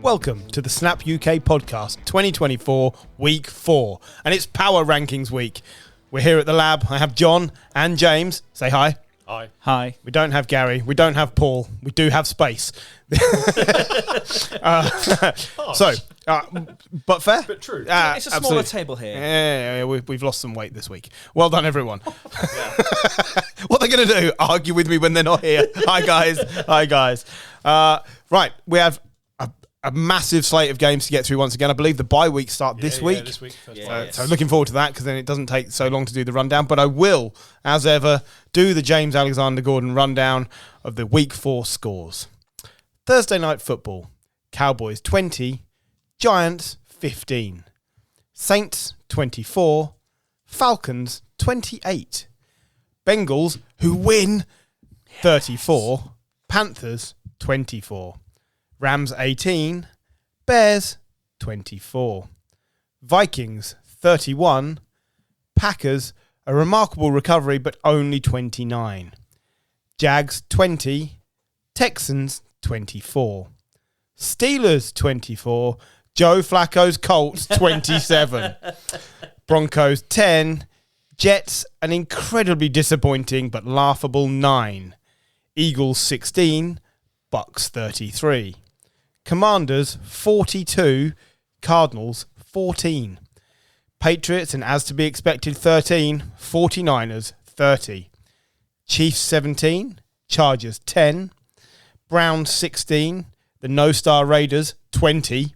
Welcome to the Snap UK podcast 2024 week 4, and it's power rankings week. We're here at the lab. I have John and James. Say hi. Hi. Hi. We don't have Gary. We don't have Paul. We do have space. But fair. But true. It's a smaller absolutely. table here. Yeah, we've lost some weight this week. Well done, everyone. What they're going to do? Argue with me when they're not here. Hi, guys. Right, we have a massive slate of games to get through once again. I believe the bye weeks start this week. This week. So looking forward to that, because then it doesn't take so long to do the rundown. But I will, as ever, do the James Alexander-Gordon rundown of the week 4 scores. Thursday night football. Cowboys 20, Giants 15, Saints 24, Falcons 28, Bengals, who win, 34, Panthers 24, Rams 18, Bears 24, Vikings 31, Packers, a remarkable recovery but only 29, Jags 20, Texans 24, Steelers 24, Joe Flacco's Colts 27, Broncos 10, Jets an incredibly disappointing but laughable 9, Eagles 16, Bucks 33, Commanders 42, Cardinals 14, Patriots and as to be expected 13, 49ers 30, Chiefs 17, Chargers 10, Browns 16, the no-star Raiders 20,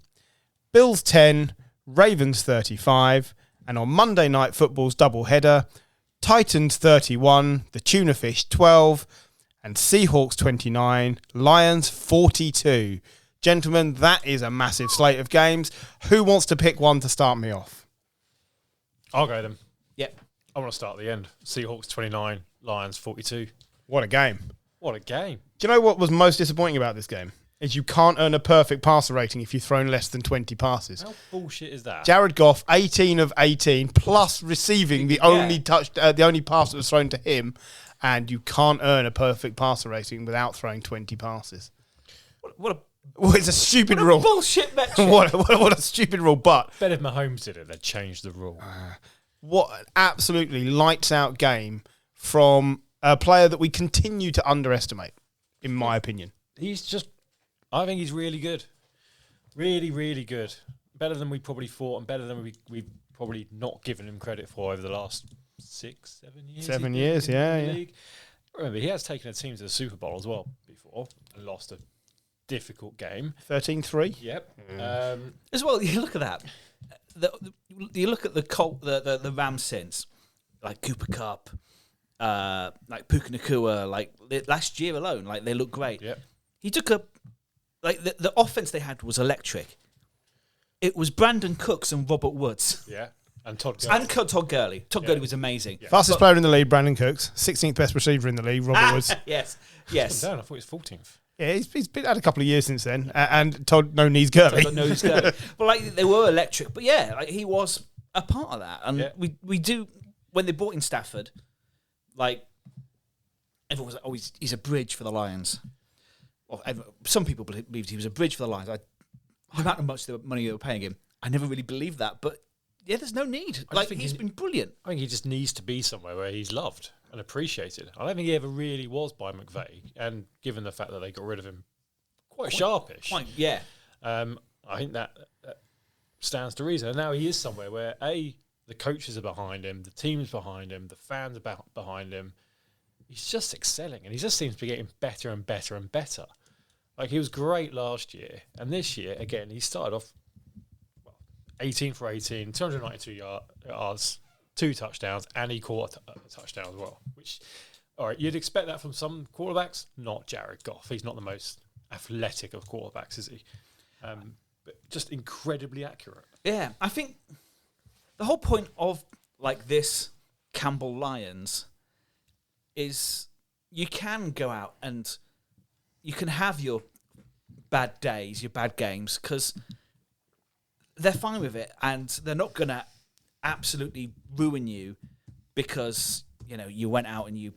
Bills 10, Ravens 35, and on Monday Night Football's doubleheader, Titans 31, the Tuna Fish 12, and Seahawks 29, Lions 42. Gentlemen, that is a massive slate of games. Who wants to pick one to start me off? I'll go then. Yep. I want to start at the end. Seahawks 29, Lions 42. What a game. What a game. Do you know what was most disappointing about this game? Is you can't earn a perfect passer rating if you've thrown less than 20 passes. How bullshit is that? Jared Goff, 18 of 18, plus receiving the only pass that was thrown to him, and you can't earn a perfect passer rating without throwing 20 passes. Well, it's a stupid rule. Bullshit metric. What a stupid rule, but Bet if Mahomes did it, they'd change the rule. what an absolutely lights-out game from a player that we continue to underestimate, in my opinion. I think he's really good. Really, really good. Better than we probably thought, and better than we've probably not given him credit for over the last 6, 7 years. 7 years, yeah. League. Remember, he has taken a team to the Super Bowl as well before and lost a difficult game. 13-3. Yep. As well, you look at that. You look at the Rams since, like Cooper Kupp, like Puka Nacua, like last year alone, like they look great. Yep. He took the offense they had was electric. It was Brandon Cooks and Robert Woods. Yeah. And Todd Gurley. And Todd Gurley. Todd Gurley was amazing. Yeah. Fastest player in the league, Brandon Cooks. 16th best receiver in the league, Robert Woods. Yes. Down. I thought he was 14th. Yeah, he's been had a couple of years since then, and Todd no knees Gurley. Todd knows Gurley. But like they were electric. But yeah, like he was a part of that. And we do, when they brought in Stafford, like everyone was like, oh, he's a bridge for the Lions. Well, some people believed he was a bridge for the Lions. No matter how much the money they were paying him, I never really believed that. But yeah, there's no need. Like he's been brilliant. I think he just needs to be somewhere where he's loved and appreciated. I don't think he ever really was by McVay, and given the fact that they got rid of him quite sharpish, Yeah. I think that stands to reason. And now he is somewhere where the coaches are behind him, the team's behind him, the fans are behind him. He's just excelling, and he just seems to be getting better and better and better. Like he was great last year, and this year again he started off 18 for 18, 292 yards, 2 touchdowns, and he caught a touchdown as well. Which, all right, you'd expect that from some quarterbacks. Not Jared Goff. He's not the most athletic of quarterbacks, is he? But just incredibly accurate. Yeah, I think the whole point of like this Campbell Lions is you can go out and you can have your bad days, your bad games, because they're fine with it, and they're not going to absolutely ruin you because you went out and you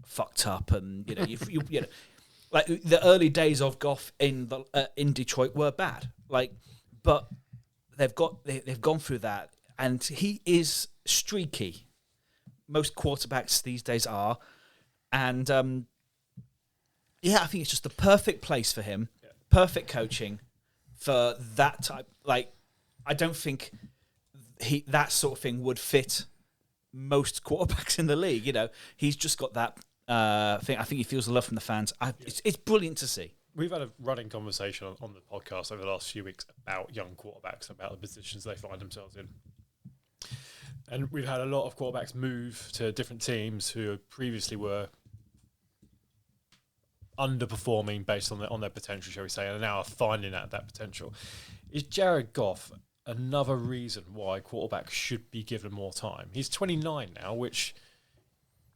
fucked up, and you know like the early days of Goff in Detroit were bad. But they've gone through that, and he is streaky. Most quarterbacks these days are, and I think it's just the perfect place for him. Yeah. Perfect coaching for that type. I don't think that sort of thing would fit most quarterbacks in the league. He's just got that thing. I think he feels the love from the fans. It's brilliant to see. We've had a running conversation on the podcast over the last few weeks about young quarterbacks, about the positions they find themselves in. And we've had a lot of quarterbacks move to different teams who previously were underperforming based on their potential, shall we say, and now are finding that potential. Is Jared Goff another reason why quarterbacks should be given more time? He's 29 now, which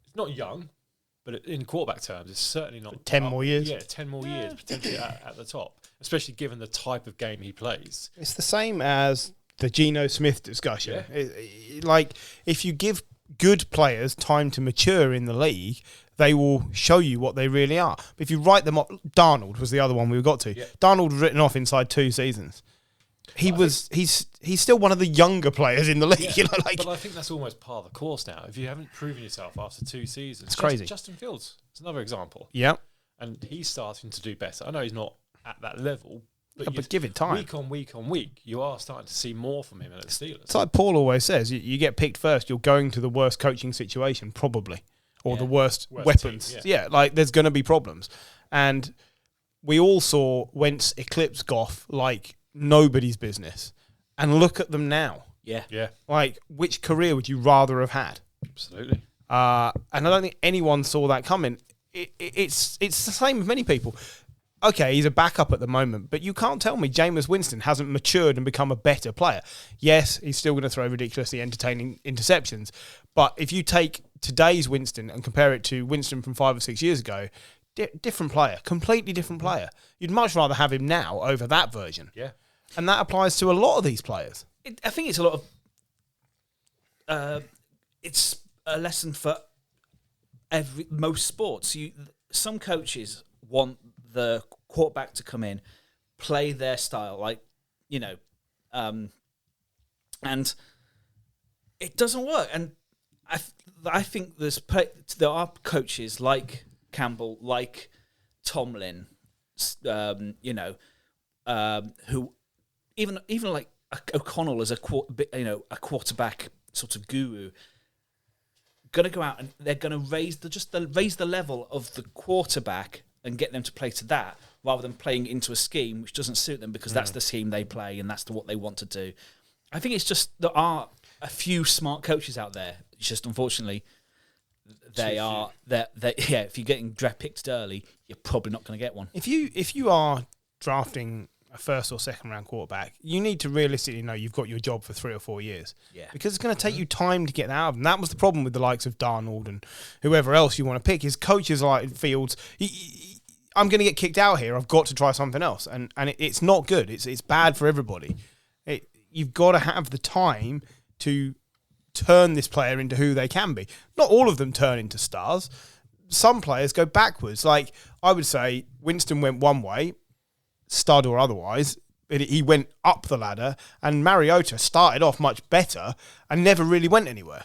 is not young, but in quarterback terms, it's certainly not. 10 more years? Yeah, 10 more years potentially at the top, especially given the type of game he plays. It's the same as the Geno Smith discussion. Yeah. If you give good players time to mature in the league, they will show you what they really are. But if you write them off, Darnold was the other one we got to. Yeah. Darnold was written off inside 2 seasons. He's still one of the younger players in the league. Yeah, but I think that's almost part of the course now. If you haven't proven yourself after 2 seasons, it's crazy. Justin Fields is another example. Yeah, and he's starting to do better. I know he's not at that level, but give it time. Week on week, you are starting to see more from him at the Steelers. It's like Paul always says: you get picked first, you're going to the worst coaching situation probably, or the worst weapons. Team, there's going to be problems, and we all saw Wentz eclipse Goff like nobody's business, and look at them now. Yeah. Which career would you rather have had? Absolutely. And I don't think anyone saw that coming. It's the same with many people. Okay, he's a backup at the moment, but you can't tell me Jameis Winston hasn't matured and become a better player. Yes, he's still going to throw ridiculously entertaining interceptions, but if you take today's Winston and compare it to Winston from 5 or 6 years ago, different player, completely different player. You'd much rather have him now over that version. Yeah. And that applies to a lot of these players. I think it's a lot of... it's a lesson for most sports. Some coaches want the quarterback to come in, play their style, and it doesn't work. And I think there are coaches like Campbell, like Tomlin, who even like O'Connell as a quarterback sort of guru, going to go out and they're going to raise the level of the quarterback and get them to play to that, rather than playing into a scheme which doesn't suit them because that's the scheme they play and that's what they want to do. I think it's just there are a few smart coaches out there. It's just unfortunately if you're getting draft picked early, you're probably not going to get one. If you are drafting a first or second round quarterback, you need to realistically know you've got your job for 3 or 4 years. Yeah. Because it's going to take you time to get out of them. That was the problem with the likes of Darnold and whoever else you want to pick. His coaches like Fields, I'm going to get kicked out here. I've got to try something else. And it's not good. It's bad for everybody. You've got to have the time to turn this player into who they can be. Not all of them turn into stars. Some players go backwards. Like, I would say Winston went one way, stud or otherwise. He went up the ladder, and Mariota started off much better and never really went anywhere.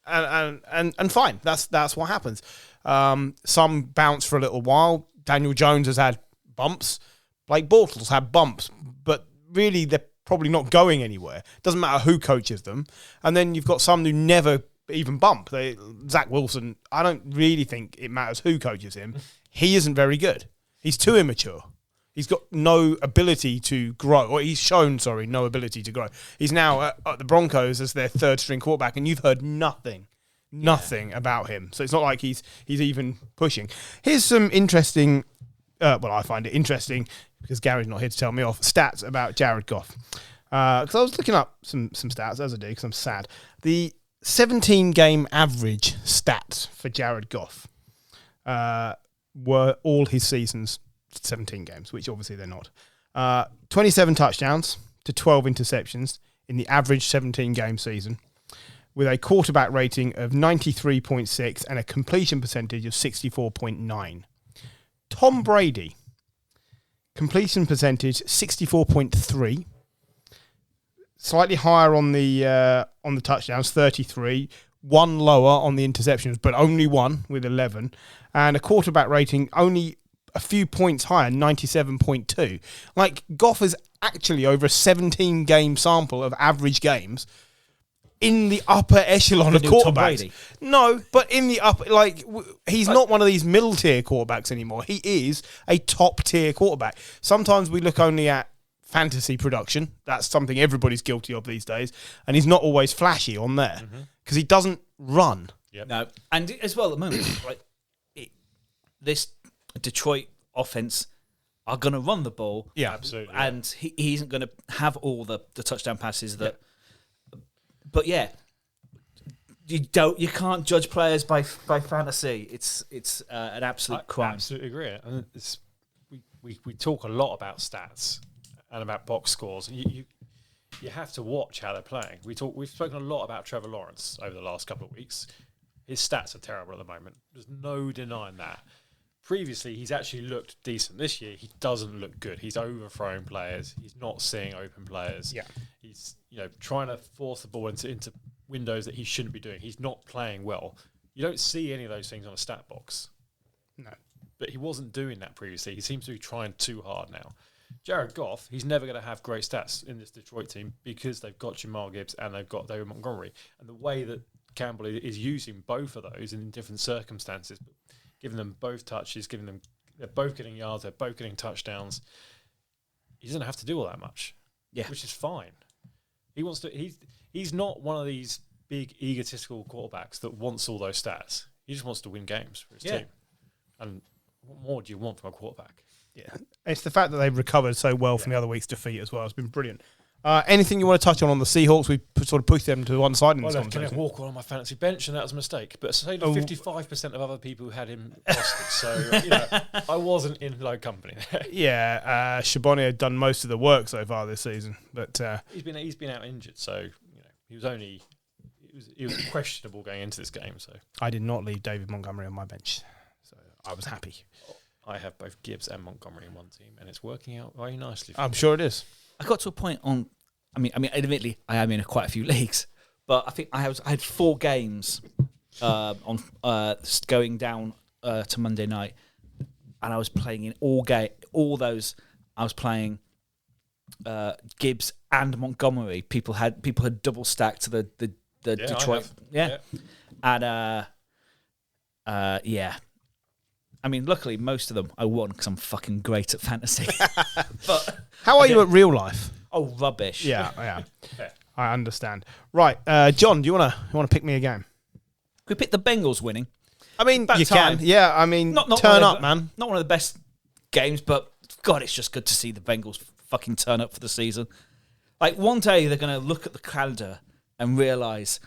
And fine, that's what happens. Some bounce for a little while. Daniel Jones has had bumps. Blake Bortles had bumps, but really they're probably not going anywhere. Doesn't matter who coaches them. And then you've got some who never even bump. Zach Wilson, I don't really think it matters who coaches him. He isn't very good. He's too immature. He's got no ability to grow, or he's shown, no ability to grow. He's now at the Broncos as their third string quarterback, and you've heard nothing about him. So it's not like he's even pushing. Here's some interesting, I find it interesting because Gary's not here to tell me off, stats about Jared Goff. Because I was looking up some stats, as I do, because I'm sad. The 17-game average stats for Jared Goff were all his seasons, 17 games, which obviously they're not. 27 touchdowns to 12 interceptions in the average 17-game season, with a quarterback rating of 93.6 and a completion percentage of 64.9. Tom Brady completion percentage 64.3. Slightly higher on the touchdowns, 33. One lower on the interceptions, but only one with 11. And a quarterback rating only a few points higher, 97.2. Like, Goff is actually over a 17-game sample of average games in the upper echelon of quarterbacks. No, but in the upper, he's not one of these middle-tier quarterbacks anymore. He is a top-tier quarterback. Sometimes we look only at fantasy production. That's something everybody's guilty of these days. And he's not always flashy on there because he doesn't run. Yep. No, and as well at the moment, this Detroit offense are going to run the ball. Yeah, absolutely. And he isn't going to have all the touchdown passes that. Yeah. But yeah, you can't judge players by fantasy. It's an absolute crime. I absolutely agree. And we talk a lot about stats and about box scores. You have to watch how they're playing. We've spoken a lot about Trevor Lawrence over the last couple of weeks. His stats are terrible at the moment. There's no denying that. Previously, he's actually looked decent. This year, he doesn't look good. He's overthrowing players. He's not seeing open players. Yeah. He's trying to force the ball into windows that he shouldn't be doing. He's not playing well. You don't see any of those things on a stat box. No. But he wasn't doing that previously. He seems to be trying too hard now. Jared Goff, he's never going to have great stats in this Detroit team because they've got Jamal Gibbs and they've got David Montgomery. And the way that Campbell is using both of those in different circumstances, giving them both touches, they're both getting yards, they're both getting touchdowns. He doesn't have to do all that much, which is fine. He wants to. He's not one of these big egotistical quarterbacks that wants all those stats. He just wants to win games for his team. And what more do you want from a quarterback? Yeah, it's the fact that they've recovered so well from the other week's defeat as well. It's been brilliant. Anything you want to touch on the Seahawks? We sort of pushed them to one side in this conversation. Kenneth Walker on my fantasy bench, and that was a mistake. But say 55% of other people who had him rostered, so I wasn't in low company there. Yeah, Shabani had done most of the work so far this season, but he's been out injured, so he was questionable going into this game. So I did not leave David Montgomery on my bench, so I was happy. I have both Gibbs and Montgomery in one team, and it's working out very nicely. I'm sure it is. I got to a point admittedly, I am in quite a few leagues, but I think I had 4 games on going down to Monday night, and I was playing in all those. I was playing Gibbs and Montgomery. People had double stacked to the Detroit, and I mean, luckily, most of them I won because I'm fucking great at fantasy. But how are you at real life? Oh, rubbish. Yeah. I understand. Right, John, do you want to pick me a game? Could we pick the Bengals winning? I mean, About you time. can. Yeah, I mean, Not turn one up, of man. Not one of the best games, but God, it's just good to see the Bengals fucking turn up for the season. Like, one day they're going to look at the calendar and realise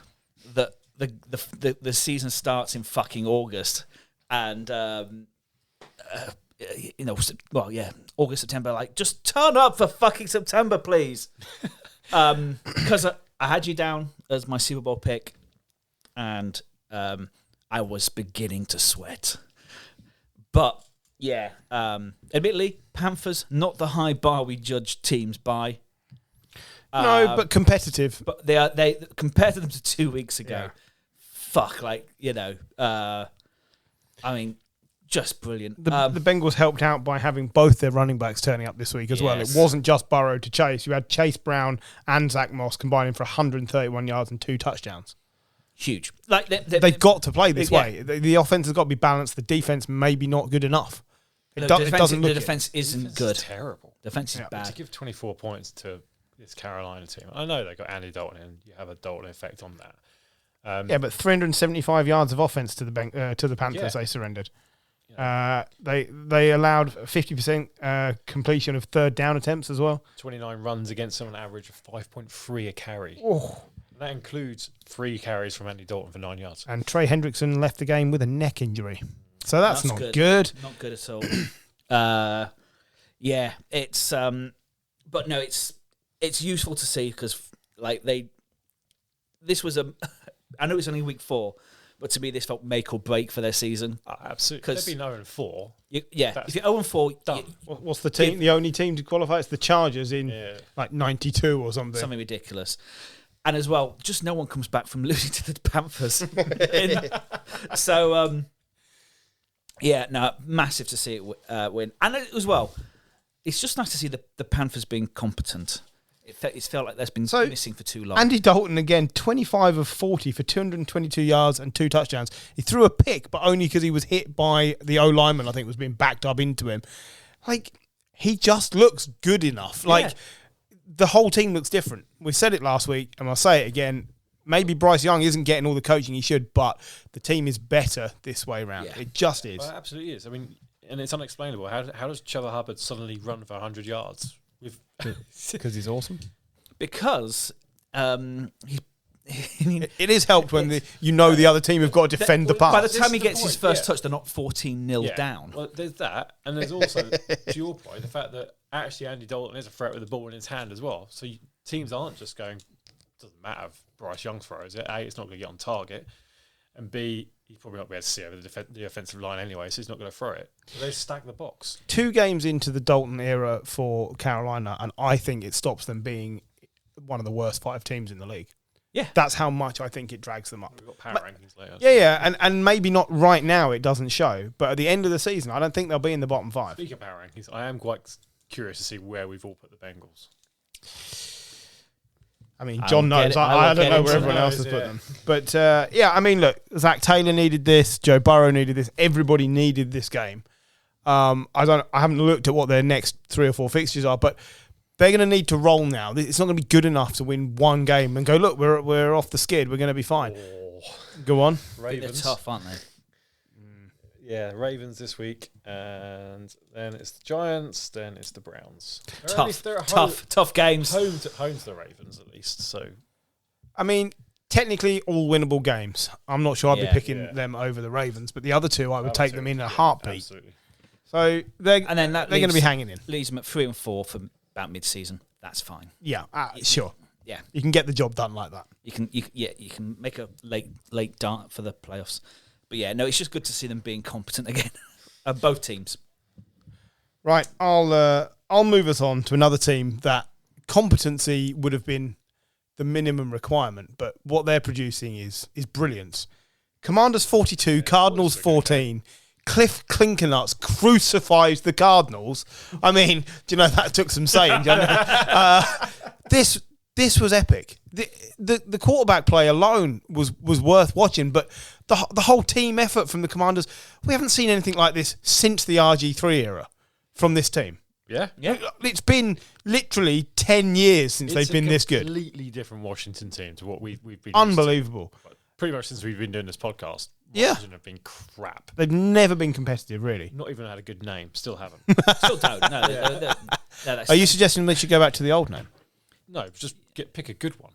that the season starts in fucking August. And, August, September, like, just turn up for fucking September, please. Because I had you down as my Super Bowl pick, and I was beginning to sweat. But, admittedly, Panthers, not the high bar we judge teams by. No, but competitive. But they compared to them to 2 weeks ago. Yeah. Fuck, I mean, just brilliant. The Bengals helped out by having both their running backs turning up this week as well. It wasn't just Burrow to Chase. You had Chase Brown and Zach Moss combining for 131 yards and 2 touchdowns. Huge. They've got to play this way. The offense has got to be balanced. The defense maybe not good enough. The defense isn't good. It's terrible. Defense is To bad. give 24 points to this Carolina team, I know they got Andy Dalton, and you have a Dalton effect on that. But 375 yards of offense to the Panthers. They surrendered. They allowed 50% completion of third down attempts as well. 29 runs against them, an average of 5.3 a carry. Oh. That includes 3 carries from Andy Dalton for 9 yards. And Trey Hendrickson left the game with a neck injury. So that's not good. Not good at all. It's but no, it's useful to see because this was I know it's only week 4, But to me, this felt make or break for their season. Absolutely. They've been 0-4. If you're 0-4, done. What's the team? The only team to qualify? It's the Chargers in like 92 or something. Something ridiculous. And as well, just no one comes back from losing to the Panthers. So, massive to see it win. And as well, it's just nice to see the Panthers being competent. It's felt like that's been missing for too long. Andy Dalton, again, 25 of 40 for 222 yards and 2 touchdowns. He threw a pick, but only because he was hit by the O-lineman, I think, was being backed up into him. Like, he just looks good enough. Like, the whole team looks different. We said it last week, and I'll say it again. Maybe Bryce Young isn't getting all the coaching he should, but the team is better this way around. Yeah. It just is. Well, it absolutely is. I mean, and it's unexplainable. How does Trevor Hubbard suddenly run for 100 yards? Because he's awesome. Because it is helped when the other team have got to defend the pass. By the time he gets his first touch, they're not 14-0 down. Well, there's that, and there's also, to your point, the fact that actually Andy Dalton is a threat with the ball in his hand as well. So teams aren't just going, doesn't matter if Bryce Young throws it. A, it's not going to get on target, and B, he's probably not going to be able to see over the offensive line anyway, so he's not going to throw it. So they stack the box. 2 games into the Dalton era for Carolina, and I think it stops them being one of the worst 5 teams in the league. Yeah. That's how much I think it drags them up. We've got power rankings later. Yeah, and maybe not right now, it doesn't show, but at the end of the season, I don't think they'll be in the bottom 5. Speaking of power rankings, I am quite curious to see where we've all put the Bengals. I mean, John knows. I don't know where everyone else has put them. But, I mean, look, Zach Taylor needed this. Joe Burrow needed this. Everybody needed this game. I haven't looked at what their next 3 or 4 fixtures are, but they're going to need to roll now. It's not going to be good enough to win one game and go, look, we're off the skid. We're going to be fine. Go on. Ravens. They're tough, aren't they? Yeah, Ravens this week, and then it's the Giants, then it's the Browns. Tough games. Home to the Ravens, at least. So, I mean, technically all winnable games. I'm not sure I'd be picking them over the Ravens, but the other 2, I would take them in a heartbeat. Absolutely. So they're going to be hanging in. Leaves them at 3 and 4 for about mid-season. That's fine. Yeah, sure. Yeah, you can get the job done like that. You can make a late dart for the playoffs. But yeah, no, it's just good to see them being competent again. Both teams. Right, I'll move us on to another team that competency would have been the minimum requirement, but what they're producing is brilliance. Commanders 42, Cardinals 14. Cliff Clinkernuts crucifies the Cardinals. I mean, do you know that took some saying? This was epic. The quarterback play alone was worth watching, but the whole team effort from the Commanders, we haven't seen anything like this since the RG3 era from this team. Yeah. It's been literally 10 years since they've been this good. Completely different Washington team to what we've been unbelievable. Used to. Pretty much since we've been doing this podcast. Washington have been crap. They've never been competitive, really. Not even had a good name. Still haven't. Still don't. No, Are you suggesting they should go back to the old name? No, just pick a good one.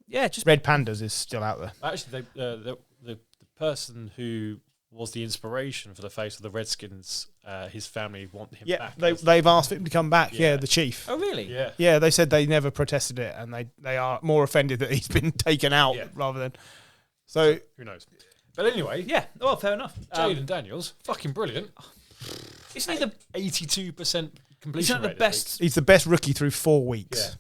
Yeah, just Red Pandas is still out there. Actually, the person who was the inspiration for the face of the Redskins, his family want him back. They've asked him to come back. Yeah, the chief. Oh, really? Yeah. Yeah, they said they never protested it, and they are more offended that he's been taken out rather than. So who knows? But anyway, well, fair enough. Jaden Daniels, fucking brilliant. Isn't he the 82% completion rate? He's the best rookie through 4 weeks.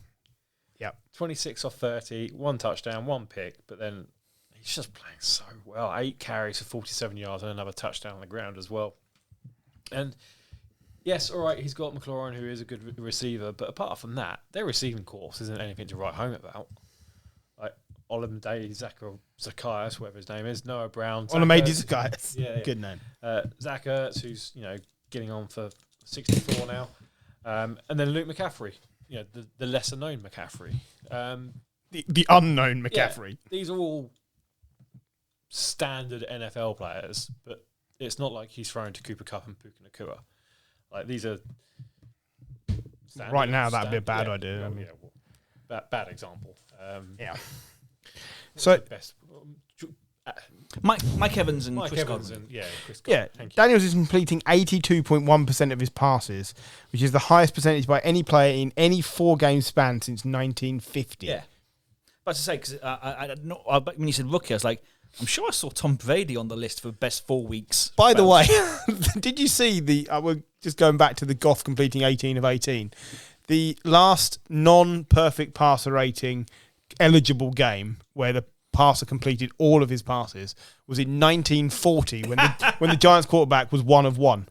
Yeah. 26 off 30, 1 touchdown, 1 pick, but then he's just playing so well. 8 carries for 47 yards and another touchdown on the ground as well. And yes, all right, he's got McLaurin, who is a good receiver, but apart from that, their receiving course isn't anything to write home about. Like Olamide Zacchaeus, whatever his name is, Noah Brown. Olamide Zacchaeus. Yeah. Good name. Zach Ertz, who's getting on for 64 now. And then Luke McCaffrey. The lesser-known McCaffrey. The unknown McCaffrey. Yeah, these are all standard NFL players, but it's not like he's thrown to Cooper Kupp and Puka Nacua. Like, these are standard. Right now, that would be a bad idea. Bad example. So best. Mike Evans and Chris Godwin. Chris Godwin. Yeah, Daniels is completing 82.1% of his passes, which is the highest percentage by any player in any 4-game span since 1950. Yeah. But to say, because when you said rookie, I was like, I'm sure I saw Tom Brady on the list for best 4 weeks. By the way, did you see we're just going back to the Goff completing 18 of 18. The last non-perfect passer rating eligible game where the passer completed all of his passes was in 1940 when the Giants quarterback was 1 of 1.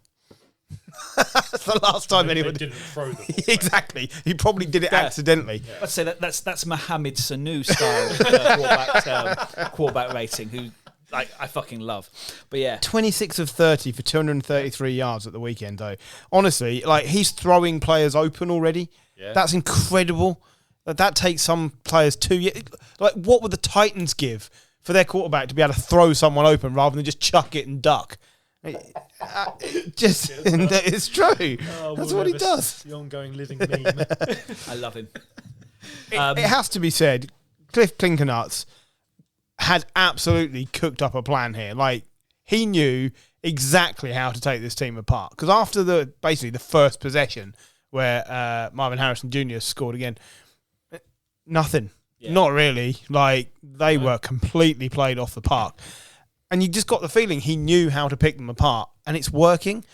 That's the last time anyone didn't throw the ball. Exactly. He probably did it accidentally. Yeah. I'd say that's Mohamed Sanu style quarterback rating, who I fucking love. But yeah, 26 of 30 for 233 yards at the weekend, though. Honestly, he's throwing players open already. Yeah. That's incredible. That takes some players 2 years. What would the Titans give for their quarterback to be able to throw someone open rather than just chuck it and duck? It's true. That's what he does. The ongoing living meme. I love him. It has to be said, Cliff Clinkernuts had absolutely cooked up a plan here. He knew exactly how to take this team apart. Because after basically the first possession where Marvin Harrison Jr. scored again, nothing. Yeah. Not really. They were completely played off the park. And you just got the feeling he knew how to pick them apart, and it's working.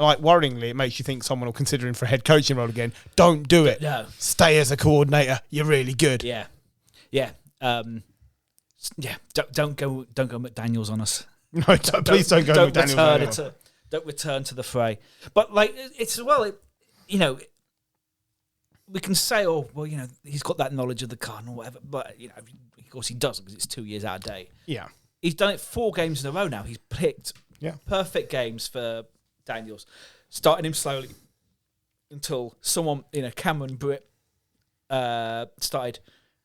Worryingly, it makes you think someone will consider him for a head coaching role again. Don't do it. No. Stay as a coordinator. You're really good. Yeah. Don't go McDaniels on us. No, please don't go McDaniels. Don't return to the fray. But we can say, he's got that knowledge of the card or whatever. But of course he doesn't, because it's 2 years out of date. Yeah. He's done it 4 games in a row now. He's picked perfect games for Daniels, starting him slowly until someone, Cameron Britt, started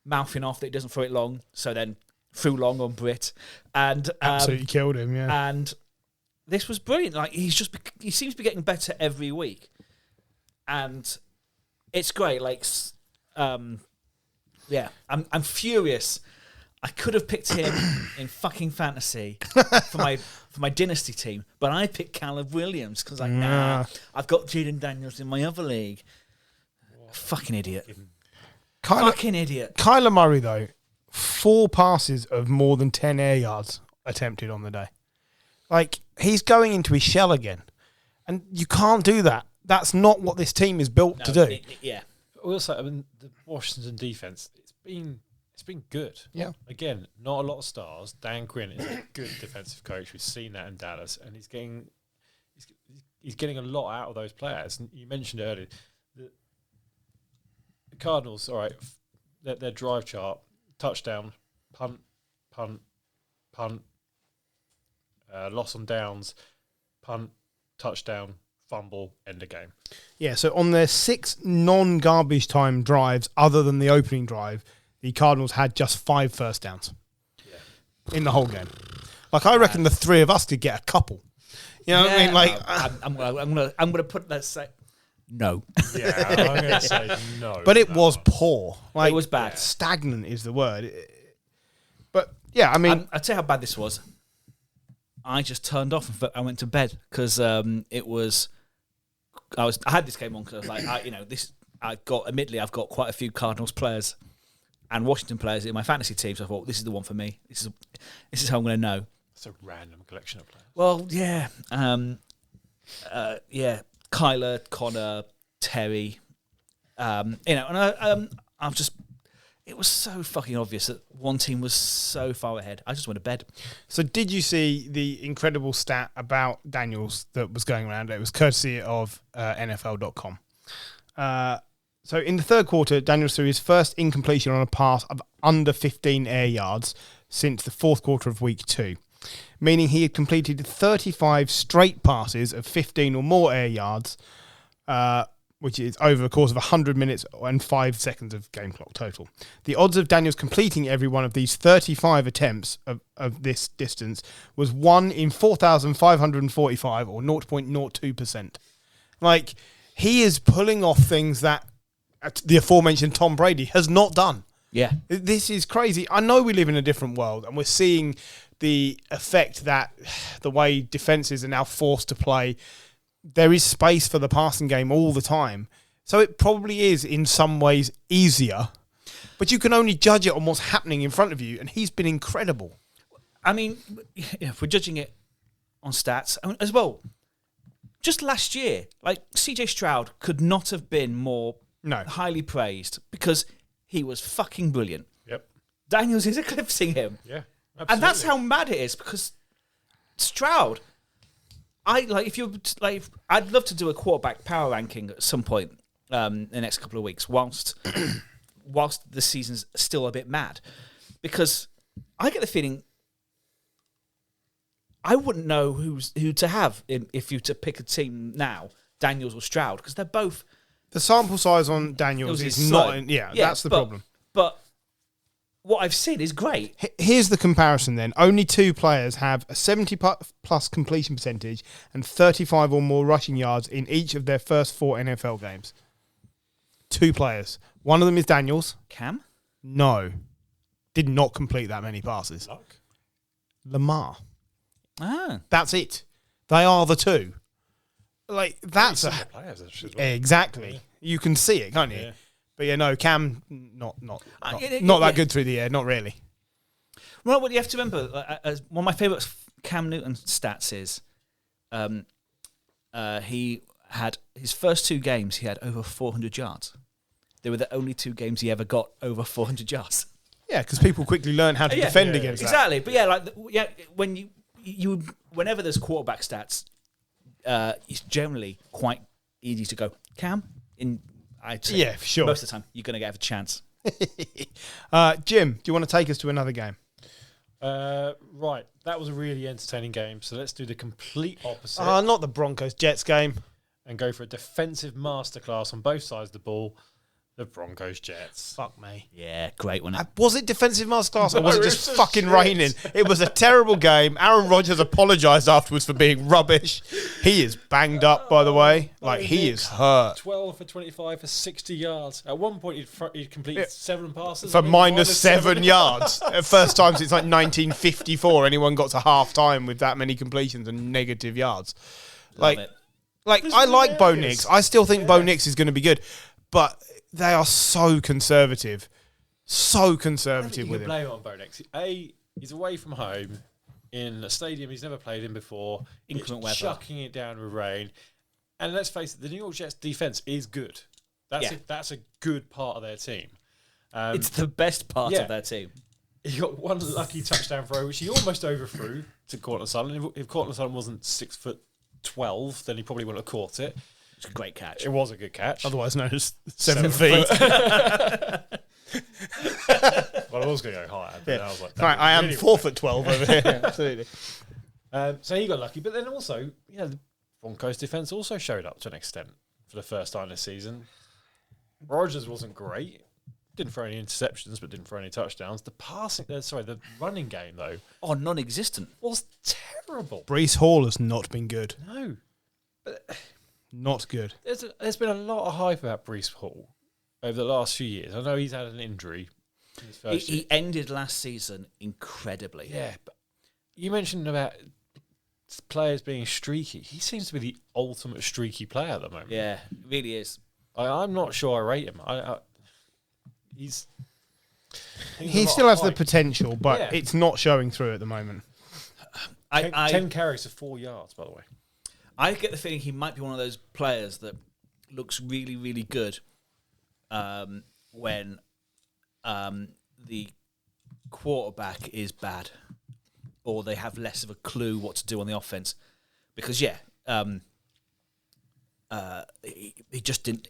mouthing off that he doesn't throw it long, so then threw long on Britt, and absolutely killed him. Yeah, and this was brilliant. He seems to be getting better every week, and it's great. I'm furious. I could have picked him in fucking fantasy for my dynasty team, but I picked Caleb Williams because I've got Jaden Daniels in my other league. Fucking idiot. Fucking idiot. Kyler Murray, though, 4 passes of more than 10 air yards attempted on the day. He's going into his shell again, and you can't do that. That's not what this team is built to do. Also, the Washington defense, it's been good. Yeah. Again, not a lot of stars. Dan Quinn is a good defensive coach. We've seen that in Dallas, and he's getting a lot out of those players. And you mentioned earlier the Cardinals. All right, their drive chart: touchdown, punt, loss on downs, punt, touchdown, fumble, end of game. Yeah. So on their 6 non-garbage time drives, other than the opening drive, the Cardinals had just 5 first downs in the whole game. I reckon the 3 of us could get a couple. You know what I mean? I'm gonna put that. Say no. Yeah, I'm gonna say no. But it was poor. It was bad. Stagnant is the word. But yeah, I mean, I'll tell you how bad this was. I just turned off and I went to bed because it was. I had this game on because I've got quite a few Cardinals players and Washington players in my fantasy team, so I thought, this is the one for me. This is how I'm going to know. It's a random collection of players. Well, yeah. Kyler, Connor, Terry. And I'm just... It was so fucking obvious that one team was so far ahead. I just went to bed. So did you see the incredible stat about Daniels that was going around? It was courtesy of NFL.com. So in the third quarter, Daniels threw his first incompletion on a pass of under 15 air yards since the fourth quarter of week 2, meaning he had completed 35 straight passes of 15 or more air yards, which is over the course of 100 minutes and 5 seconds of game clock total. The odds of Daniels completing every one of these 35 attempts of this distance was 1 in 4,545 or 0.02%. He is pulling off things that the aforementioned Tom Brady has not done. Yeah. This is crazy. I know we live in a different world and we're seeing the effect that the way defenses are now forced to play. There is space for the passing game all the time. So it probably is in some ways easier, but you can only judge it on what's happening in front of you. And he's been incredible. I mean, if we're judging it on stats as well, just last year, like CJ Stroud could not have been more highly praised because he was fucking brilliant. Yep. Daniels is eclipsing him. Yeah, absolutely. And that's how mad it is because Stroud, I'd love to do a quarterback power ranking at some point in the next couple of weeks whilst the season's still a bit mad, because I get the feeling I wouldn't know who to have if you to pick a team now, Daniels or Stroud, because they're both. The sample size on Daniels is not. That's the problem. But what I've seen is great. Here's the comparison then. Only 2 players have a 70-plus completion percentage and 35 or more rushing yards in each of their first 4 NFL games. 2 players. One of them is Daniels. Cam? No. Did not complete that many passes. Luck. Lamar. Ah. That's it. They are the 2. Like, that's players as well. Exactly. Yeah. You can see it, can't you? Yeah. But no, Cam, not that good through the air, not really. Well, what you have to remember, one of my favourite Cam Newton stats is he had his first 2 games, he had over 400 yards. They were the only 2 games he ever got over 400 yards. Yeah, because people quickly learn how to defend against that. Exactly. But when you whenever there's quarterback stats, it's generally quite easy to go, Cam, I'd say sure. Most of the time, you're going to have a chance. Jim, do you want to take us to another game? Right. That was a really entertaining game. So let's do the complete opposite. Not the Broncos-Jets game. And go for a defensive masterclass on both sides of the ball. The Broncos-Jets. Fuck me. Yeah, great, wasn't it? Was it defensive masterclass or was it just fucking raining? It was a terrible game. Aaron Rodgers apologised afterwards for being rubbish. He is banged up, by the way. He is hurt. 12 for 25 for 60 yards. At one point, he'd completed 7 passes. For minus 7 yards. First time since 1954 anyone got to half-time with that many completions and negative yards. I like Bo Nix. I still think Bo Nix is going to be good. But they are so conservative. So conservative with him. Blame it on Bo Nix. He's away from home in a stadium he's never played in before. Inclement weather. Chucking it down with rain. And let's face it, the New York Jets defense is good. That's a good part of their team. It's the best part of their team. He got one lucky touchdown throw, which he almost overthrew to Cortland Sutton. If Cortland Sutton wasn't 6'12", then he probably wouldn't have caught it. It's a great catch. It was a good catch. Otherwise known as 7 feet. Well, I was going to go higher. But I was like, right, I am 4'12" over here. Absolutely. So he got lucky. But then also, the Broncos defense also showed up to an extent for the first time this season. Rodgers wasn't great. Didn't throw any interceptions, but didn't throw any touchdowns. The running game, though. Oh, non-existent. Was terrible. Breece Hall has not been good. No. But not good. There's been a lot of hype about Breece Hall over the last few years. I know he's had an injury. In his first he ended last season incredibly. Yeah, but you mentioned about players being streaky. He seems to be the ultimate streaky player at the moment. Yeah, really is. I'm not sure I rate him. He still has the potential, but it's not showing through at the moment. 10 carries for 4 yards, by the way. I get the feeling he might be one of those players that looks really, really good when the quarterback is bad or they have less of a clue what to do on the offense. Because, he just didn't...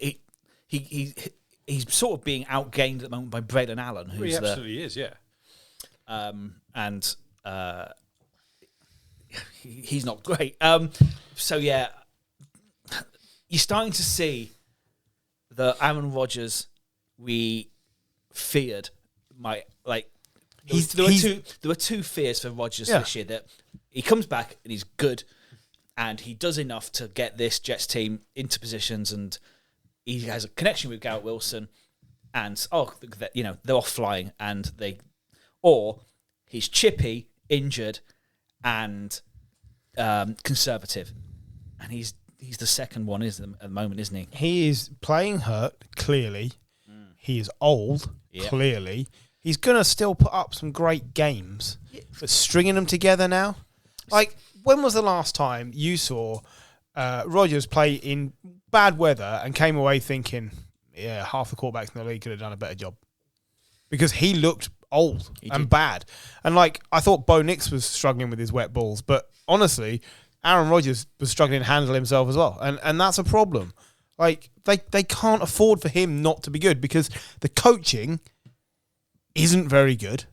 He's sort of being outgained at the moment by Braden Allen, who's he absolutely is, yeah. He's not great. You're starting to see the Aaron Rodgers we feared might there were 2 fears for Rodgers this year, that he comes back and he's good and he does enough to get this Jets team into positions and he has a connection with Garrett Wilson and they're off flying or he's chippy, injured and conservative, and he's the second one at the moment, isn't he? He is playing hurt, clearly. He is old, clearly. he's going to still put up some great games. But stringing them together now? Like, when was the last time you saw Rodgers play in bad weather and came away thinking, yeah, half the quarterbacks in the league could have done a better job? Because he looked old and bad. And, like, I thought Bo Nix was struggling with his wet balls. But, honestly, Aaron Rodgers was struggling to handle himself as well. And that's a problem. Like, they can't afford for him not to be good because the coaching isn't very good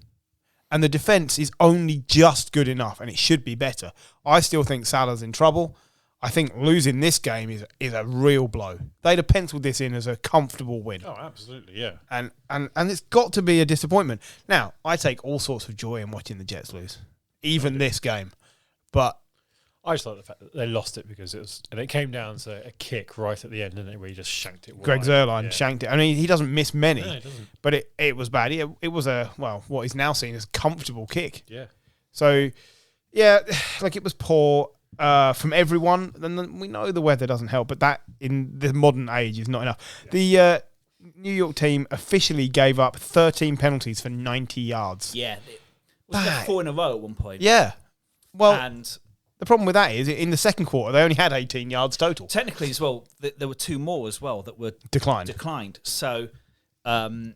and the defense is only just good enough and it should be better. I still think Salah's in trouble. I think losing this game is a real blow. They'd have penciled this in as a comfortable win. Oh, absolutely, yeah. And it's got to be a disappointment. Now, I take all sorts of joy in watching the Jets lose, even this game. But I just like the fact that they lost it because it came down to a kick right at the end, didn't it, where he just shanked it. Greg Zuerlein shanked it. I mean, he doesn't miss many, No, he doesn't. but it was bad. It was what is now seen as a comfortable kick. Yeah. So, yeah, like it was poor from everyone. Then we know the weather doesn't help, but that in the modern age is not enough. Yeah. The New York team officially gave up 13 penalties for 90 yards. Yeah. Was that 4 in a row at one point? Yeah. Well, and the problem with that is in the second quarter, they only had 18 yards total. technically as well, there were 2 more as well that were Declined. So, they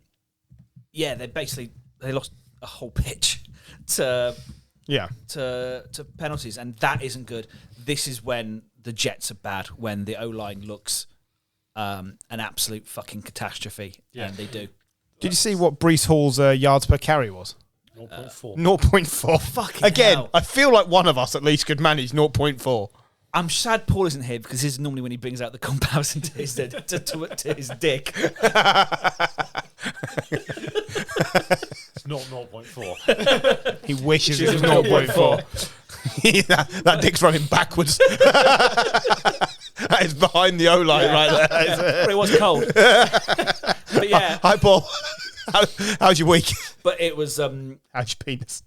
lost a whole pitch to penalties, and that isn't good. This is when the Jets are bad, when the O-line looks an absolute fucking catastrophe, and they do. Did you see what Breece Hall's yards per carry was? 0.4. 0.4. Fucking Again, hell. I feel like one of us at least could manage 0.4. I'm sad Paul isn't here because this is normally when he brings out the comparison to his to his dick. It's not 0.4. He wishes it was 0.4. that dick's running backwards. That is behind the O-line right there. But it was cold. But yeah. Hi, Paul. How's your week? But it was How's your penis?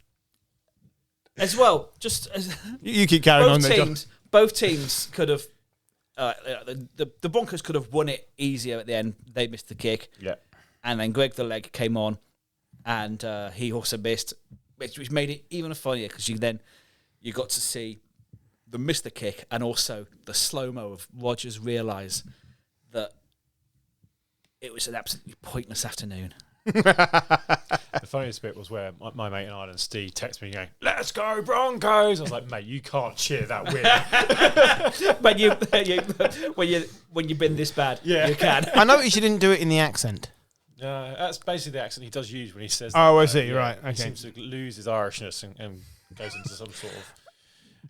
as well. Just as You keep carrying on there, John. Both teams could have. The Broncos could have won it easier at the end. They missed the kick. Yeah. And then Greg the Leg came on, and he also missed, which made it even funnier because you got to see the miss the kick and also the slow-mo of Rodgers realise that it was an absolutely pointless afternoon. The funniest bit was where my mate in Ireland, Steve, texted me going, "Let's go Broncos!" I was like, "Mate, you can't cheer that win." when you've been this bad, Yeah. you can. I noticed you didn't do it in the accent. That's basically the accent he does use when he says. Oh, that, I see. Right. Okay. He seems to lose his Irishness and goes into some sort of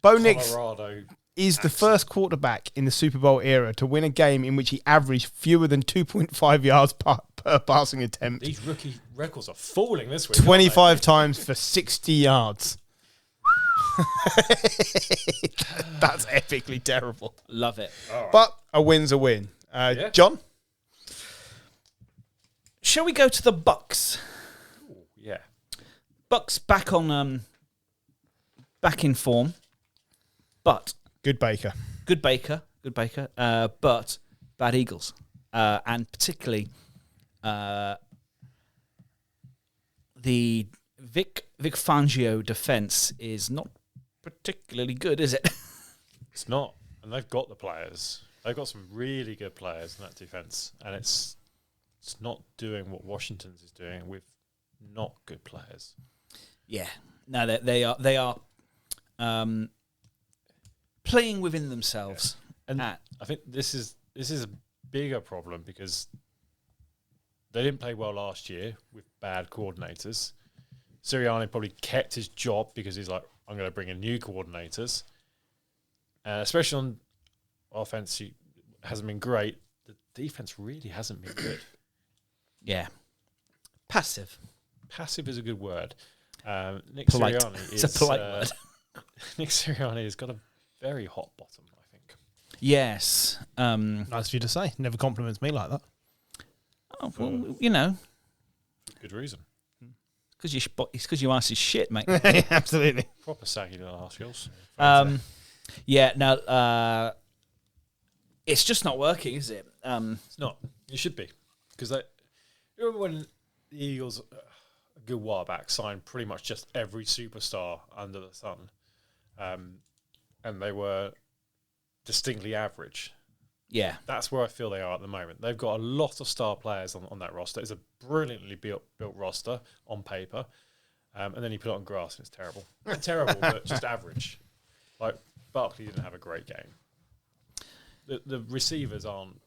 Bo Nix Colorado. is the first quarterback in the Super Bowl era to win a game in which he averaged fewer than 2.5 yards per passing attempt. These rookie records are falling this week. 25 times for 60 yards. That's epically terrible. Love it. Right. But a win's a win. Yeah. John? Shall we go to the Bucks? Ooh, yeah. Bucks back in form, but Good Baker. good Baker, but bad Eagles, and particularly the Vic Fangio defense is not particularly good, is it? It's not. And they've got the players. They've got some really good players in that defense. And it's not doing what Washington's is doing with not good players. Yeah, no, they are playing within themselves. Yeah. And I think this is a bigger problem because they didn't play well last year with bad coordinators. Sirianni probably kept his job because he's like, I'm going to bring in new coordinators. Especially on offense, he hasn't been great. The defense really hasn't been good. Yeah, passive. Passive is a good word. Nick Polite. Sirianni is It's a polite word. Nick Sirianni has got a very hot bottom, I think. Yes. Nice of you to say. Never compliments me like that. Oh, well, you know, Good reason. it's because you asked his shit, mate. Absolutely. Proper saggy little arseholes. Yeah, no, it's just not working, is it? It's not. It should be. Because remember when the Eagles, a good while back, signed pretty much just every superstar under the sun. And they were distinctly average. Yeah. That's where I feel they are at the moment. They've got a lot of star players on that roster. It's a brilliantly built roster on paper. And then you put it on grass and it's terrible. Not terrible, but just average. Like, Barkley didn't have a great game. The receivers aren't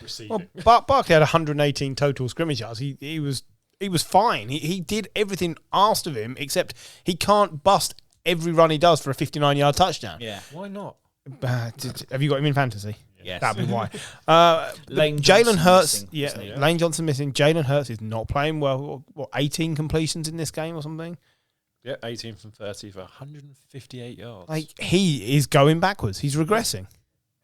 receiving. Well, Barkley had 118 total scrimmage yards. He was fine. He did everything asked of him, except he can't bust every run he does for a 59-yard touchdown. Yeah. Why not? Have you got him in fantasy? Yes. That'd be why. Jalen Hurts, missing, yeah, Lane Johnson missing. Jalen Hurts is not playing well. What, 18 completions in this game or something? Yeah, 18 from 30 for 158 yards. Like, he is going backwards. He's regressing.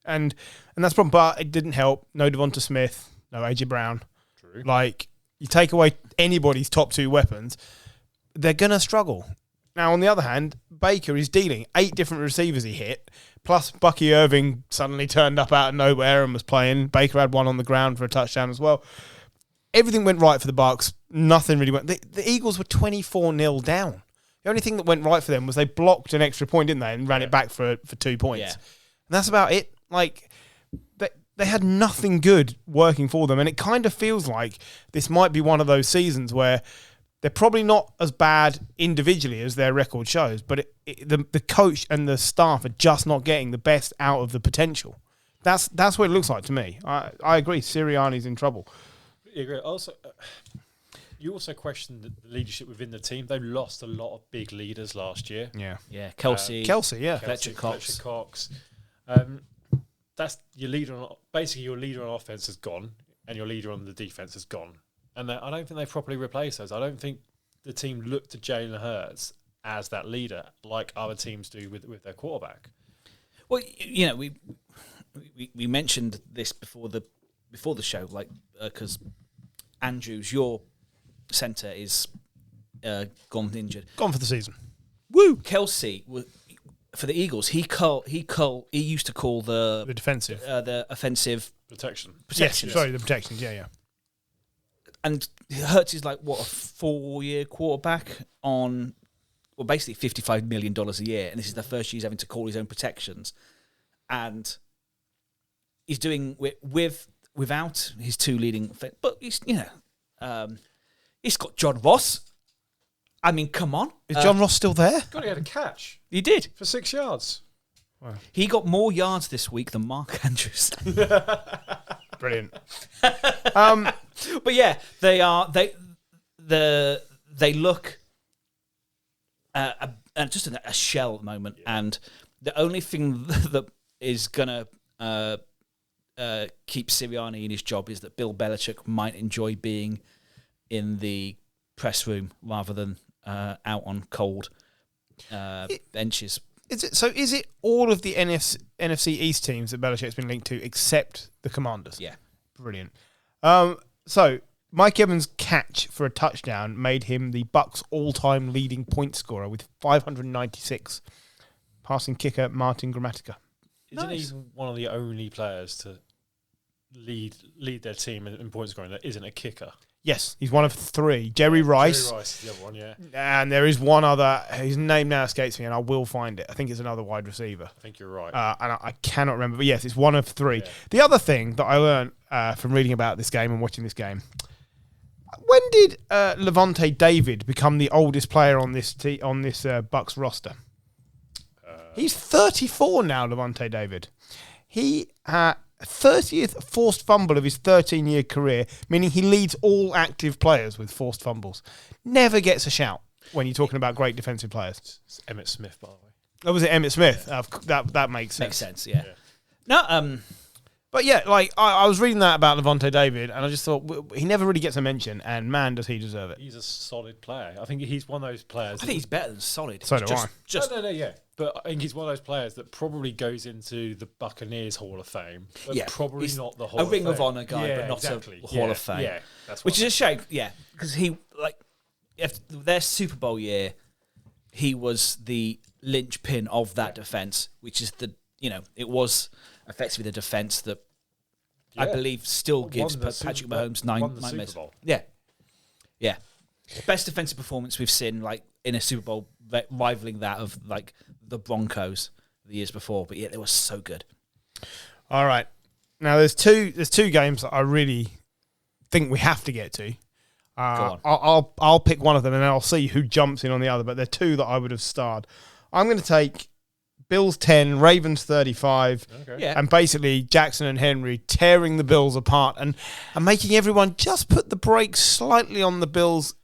And that's the problem. But it didn't help. No Devonta Smith, no AJ Brown. True. Like, you take away anybody's top two weapons, they're going to struggle. Now, on the other hand, Baker is dealing 8 different receivers he hit, plus Bucky Irving suddenly turned up out of nowhere and was playing. Baker had one on the ground for a touchdown as well. Everything went right for the Bucs. Nothing really went. The Eagles were 24-0 down. The only thing that went right for them was they blocked an extra point, didn't they, and ran it back for 2 points. Yeah. And that's about it. Like, they had nothing good working for them, and it kind of feels like this might be one of those seasons where they're probably not as bad individually as their record shows, but the coach and the staff are just not getting the best out of the potential. That's what it looks like to me. I agree. Sirianni's in trouble. I agree. Also, you also questioned the leadership within the team. They lost a lot of big leaders last year. Yeah. Yeah. Kelsey, yeah. Fletcher Cox. That's your leader. Basically, your leader on offense is gone, and your leader on the defense is gone. And I don't think they properly replaced those. I don't think the team looked to Jalen Hurts as that leader like other teams do with their quarterback. Well, you know, we mentioned this before the show, like because Andrews, your centre, is gone injured, Gone for the season. Woo! Kelsey for the Eagles. He used to call The defensive. the offensive Protection. Yes, sorry, the protections. Yeah. And Hurts is like, what, a 4-year quarterback on, well, basically $55 million a year. And this is the first year he's having to call his own protections. And he's doing without his 2 leading, but he's, he's got John Ross. I mean, come on. Is John Ross still there? God, he had a catch He did. for 6 yards. Wow. He got more yards this week than Mark Andrews. Brilliant. But yeah, they look just a shell at the moment, and the only thing that is gonna keep Sirianni in his job is that Bill Belichick might enjoy being in the press room rather than out on cold benches. Is it all of the NFC East teams that Belichick's been linked to except the Commanders? Yeah. Brilliant. So Mike Evans' catch for a touchdown made him the Bucs' all-time leading point scorer with 596. Passing kicker Martin Gramatica. Isn't he one of the only players to lead their team in point scoring that isn't a kicker? Yes, he's one of 3. Jerry Rice. Jerry Rice is the other one, yeah. And there is one other. His name now escapes me, and I will find it. I think it's another wide receiver. I think you're right. And I cannot remember. But yes, it's one of 3. Yeah. The other thing that I learned from reading about this game and watching this game, when did Levante David become the oldest player on this Bucs roster? He's 34 now, Levante David. He 30th forced fumble of his 13-year career, meaning he leads all active players with forced fumbles. Never gets a shout when you're talking about great defensive players. It's Emmitt Smith, by the way. Oh, was it Emmitt Smith? That makes sense. Makes sense, yeah. No, But yeah, like I was reading that about Levante David, and I just thought he never really gets a mention, and man, does he deserve it. He's a solid player. I think he's one of those players. I think he's better than solid. So do I. No, yeah. But I think he's one of those players that probably goes into the Buccaneers Hall of Fame, but probably he's not the Hall a of Ring Fame. of Honor guy, but not exactly. a Hall of Fame. Yeah, that's Which is a shame, yeah, because he, like, if their Super Bowl year, he was the linchpin of that defense, which is it was effectively the defense that I believe still gives Patrick Mahomes nine won the nightmares. Super Bowl. Yeah. best defensive performance we've seen, like in a Super Bowl, rivaling that of like the Broncos the years before. But yeah, they were so good. All right. Now there's two games that I really think we have to get to. Go on. I'll pick one of them and then I'll see who jumps in on the other. But they're two that I would have starred. I'm going to take Bills 10, Ravens 35, and basically Jackson and Henry tearing the Bills apart and making everyone just put the brakes slightly on the Bills'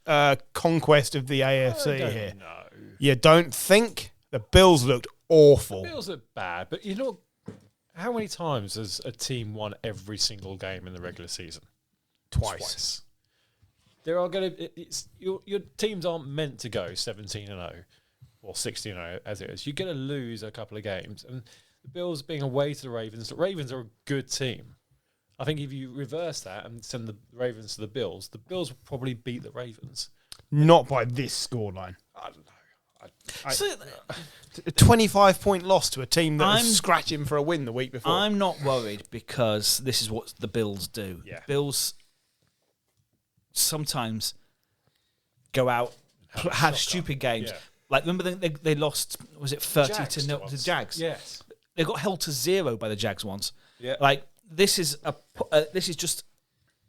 conquest of the AFC here. No. You don't think? The Bills looked awful. The Bills look bad, but you know, how many times has a team won every single game in the regular season? Twice. There are going to your teams aren't meant to go 17-0 or 16-0 as it is. You're going to lose a couple of games, and the Bills being away to the Ravens are a good team. I think if you reverse that and send the Ravens to the Bills will probably beat the Ravens. Not by this scoreline. I don't know. A 25-point loss to a team that was scratching for a win the week before. I'm not worried because this is what the Bills do. Yeah. Bills sometimes go out, have stupid games. Yeah. Like, remember they lost, was it 30 to 0 to Jags? Yes. They got held to 0 by the Jags once. Yeah. Like, this is just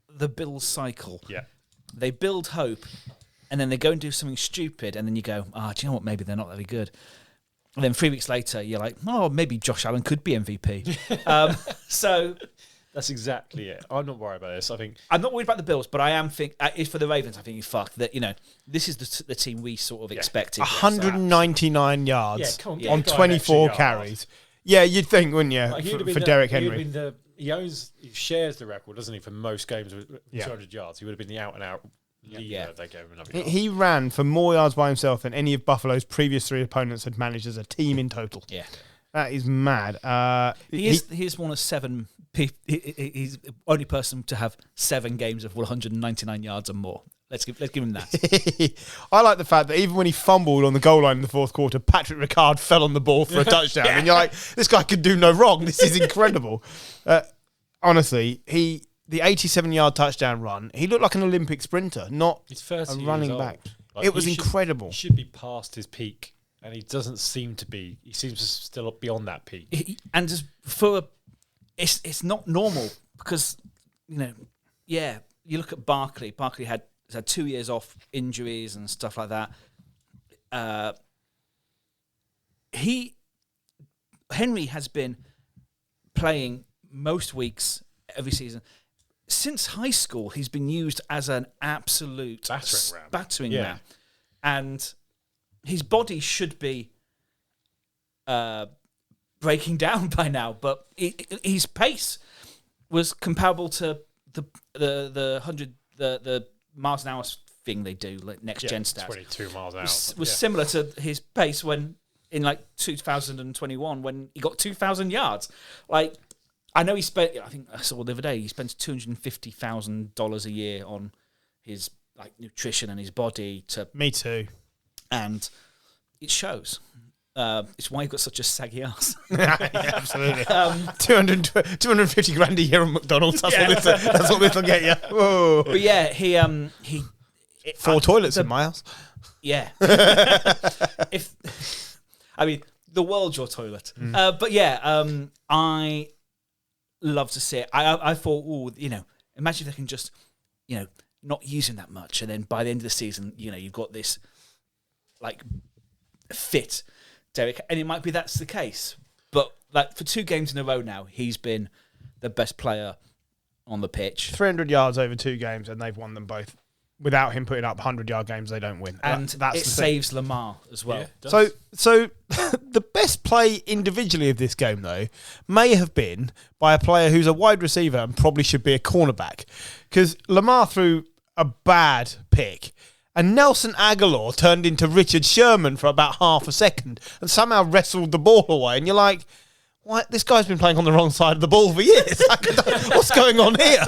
the Bills cycle. Yeah. They build hope, and then they go and do something stupid, and then you go, do you know what? Maybe they're not very good. And then 3 weeks later, you're like, maybe Josh Allen could be MVP. So that's exactly it. I'm not worried about this. I'm not worried about the Bills, but I am if for the Ravens, I think you fucked that. You know, this is the team we sort of expected. 199 yards on 24 24 carries. Yeah, you'd think, wouldn't you, like for Derrick Henry? He shares the record, doesn't he, for most games with 200 yards. He would have been the out-and-out leader if they gave him another yard. He ran for more yards by himself than any of Buffalo's previous 3 opponents had managed as a team in total. Yeah. That is mad. He's one of 7 people. He's the only person to have 7 games of 199 yards or more. Let's give him that. I like the fact that even when he fumbled on the goal line in the fourth quarter, Patrick Ricard fell on the ball for a touchdown. And you're like, this guy could do no wrong. This is incredible. Honestly, the 87-yard touchdown run, he looked like an Olympic sprinter, not a running back. Like, it was incredible. He should be past his peak, and he doesn't seem to be. He seems to still beyond that peak. And just it's not normal because, you look at Barkley. Barkley had 2 years off injuries and stuff like that. Henry has been playing most weeks every season. Since high school, he's been used as an absolute battering ram. And his body should be breaking down by now, but his pace was comparable to the miles an hour thing they do, like next gen stats. 22 miles an hour. Was similar to his pace when in like 2021 when he got 2,000 yards. Like, I know he spent, I think I saw the other day, he spends $250,000 a year on his like nutrition and his body to. Me too. And it shows. It's why you've got such a saggy ass. Yeah, absolutely. 250 grand a year on McDonald's. That's what this will get you. Whoa. But yeah, he 4 toilets in my house. Yeah. The world's your toilet. But yeah, I love to see it. I thought, imagine if they can just, not use him that much, and then by the end of the season, you've got this like fit Derek, and it might be that's the case. But like for 2 games in a row now, he's been the best player on the pitch. 300 yards over 2 games, and they've won them both. Without him putting up 100-yard games, they don't win. And that's it saves Lamar as well. Yeah, so the best play individually of this game, though, may have been by a player who's a wide receiver and probably should be a cornerback. Because Lamar threw a bad pick, and Nelson Aguilar turned into Richard Sherman for about half a second and somehow wrestled the ball away. And you're like, what? This guy's been playing on the wrong side of the ball for years. What's going on here?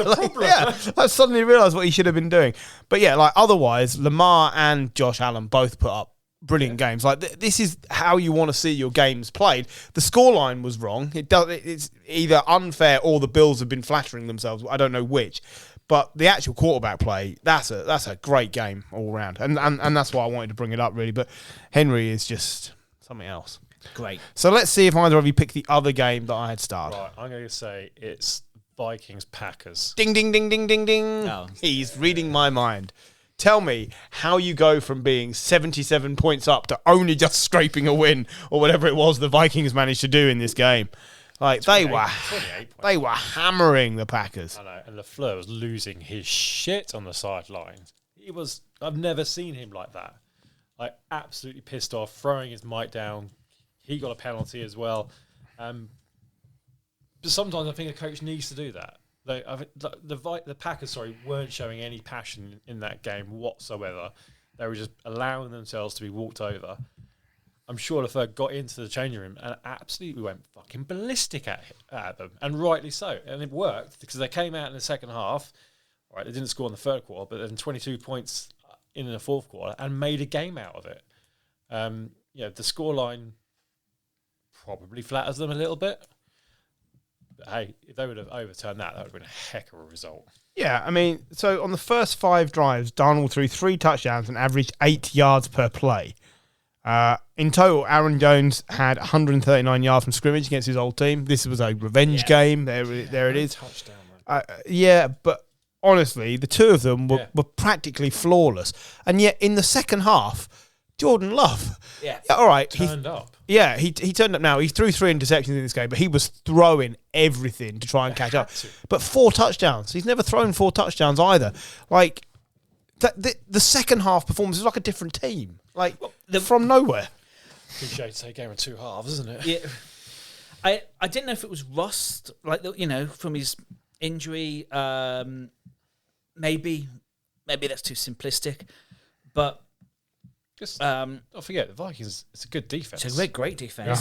I suddenly realised what he should have been doing. But yeah, like otherwise, Lamar and Josh Allen both put up brilliant games. Like this is how you want to see your games played. The scoreline was wrong. It's either unfair or the Bills have been flattering themselves. I don't know which. But the actual quarterback play, that's a great game all round. And that's why I wanted to bring it up, really. But Henry is just something else. Great. So let's see if either of you pick the other game that I had started. Right, I'm going to say it's Vikings-Packers. Ding, ding, ding, ding, ding, ding. Oh. He's reading my mind. Tell me how you go from being 77 points up to only just scraping a win or whatever it was the Vikings managed to do in this game. Like, 28 points. they were hammering the Packers. I know, and LaFleur was losing his shit on the sidelines. I've never seen him like that. Like, absolutely pissed off, throwing his mic down. He got a penalty as well. But sometimes I think a coach needs to do that. The Packers, weren't showing any passion in that game whatsoever. They were just allowing themselves to be walked over. I'm sure LaFleur got into the changing room and absolutely went fucking ballistic at them, and rightly so. And it worked because they came out in the second half. All right, they didn't score in the third quarter, but then 22 points in the fourth quarter and made a game out of it. The scoreline probably flatters them a little bit. But hey, if they would have overturned that would have been a heck of a result. Yeah, I mean, so on the first 5 drives, Darnold threw 3 touchdowns and averaged 8 yards per play. In total, Aaron Jones had 139 yards from scrimmage against his old team. This was a revenge game. There it is. Touchdown, but honestly, the two of them were practically flawless. And yet, in the second half, Jordan Love, all right, turned up. Yeah, he turned up now. He threw 3 interceptions in this game, but he was throwing everything to try and catch up. But 4 touchdowns. He's never thrown 4 touchdowns either. Like, the second half performance was like a different team. Like, from nowhere. Cliche to say game of 2 halves, isn't it? Yeah. I didn't know if it was rust, from his injury. Maybe that's too simplistic. But just don't forget, the Vikings, it's a good defense. It's a great defense.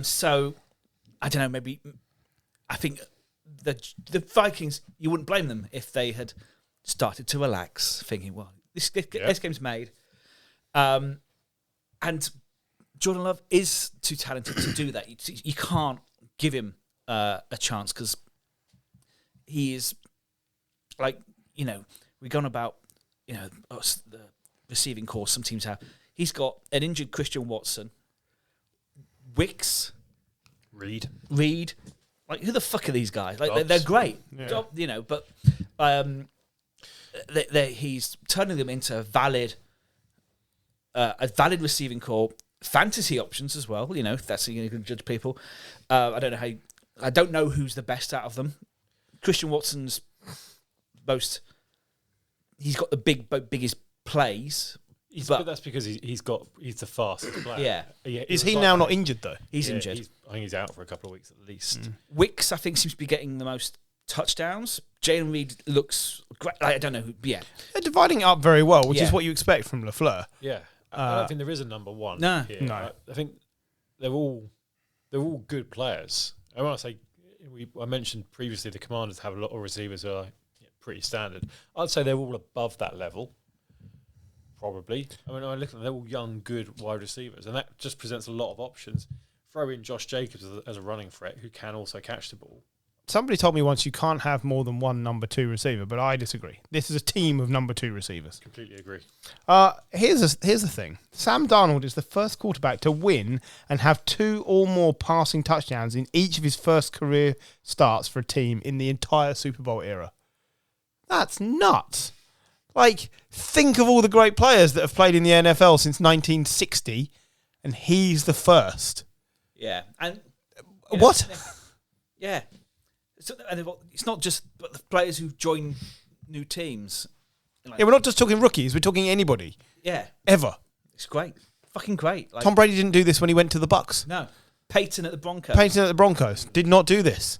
So, I don't know, maybe I think the Vikings, you wouldn't blame them if they had started to relax, thinking, well, this game's made. And Jordan Love is too talented to do that. You can't give him a chance because he is, we've gone about, the receiving course some teams have. He's got an injured Christian Watson, Wicks, Reed. Like, who the fuck are these guys? Like, they're great, but he's turning them into a valid receiving core, fantasy options as well. If that's you can judge people. I don't know who's the best out of them. Christian Watson's he's got the biggest plays. But that's because he's the fastest player. Yeah. Is he now not injured though? He's injured. I think he's out for a couple of weeks at least. Wicks, I think, seems to be getting the most touchdowns. Jalen Reed looks great. I don't know who. Yeah, they're dividing it up very well, which is what you expect from LaFleur. Yeah, I don't think there is a number one. No. I think they're all good players. I want to say I mentioned previously the Commanders have a lot of receivers who are pretty standard. I'd say they're all above that level. Probably. I mean, I look at them, they're all young, good wide receivers, and that just presents a lot of options. Throw in Josh Jacobs as a running threat who can also catch the ball. Somebody told me once you can't have more than one number 2 receiver, but I disagree. This is a team of number 2 receivers. Completely agree. Here's the thing. Sam Darnold is the first quarterback to win and have 2 or more passing touchdowns in each of his first career starts for a team in the entire Super Bowl era. That's nuts. Like, think of all the great players that have played in the NFL since 1960, and he's the first. Yeah. And what? Yeah. And it's not just the players who join new teams. We're not just talking rookies. We're talking anybody. Yeah. Ever. It's great. Fucking great. Tom Brady didn't do this when he went to the Bucks. No. Peyton at the Broncos did not do this.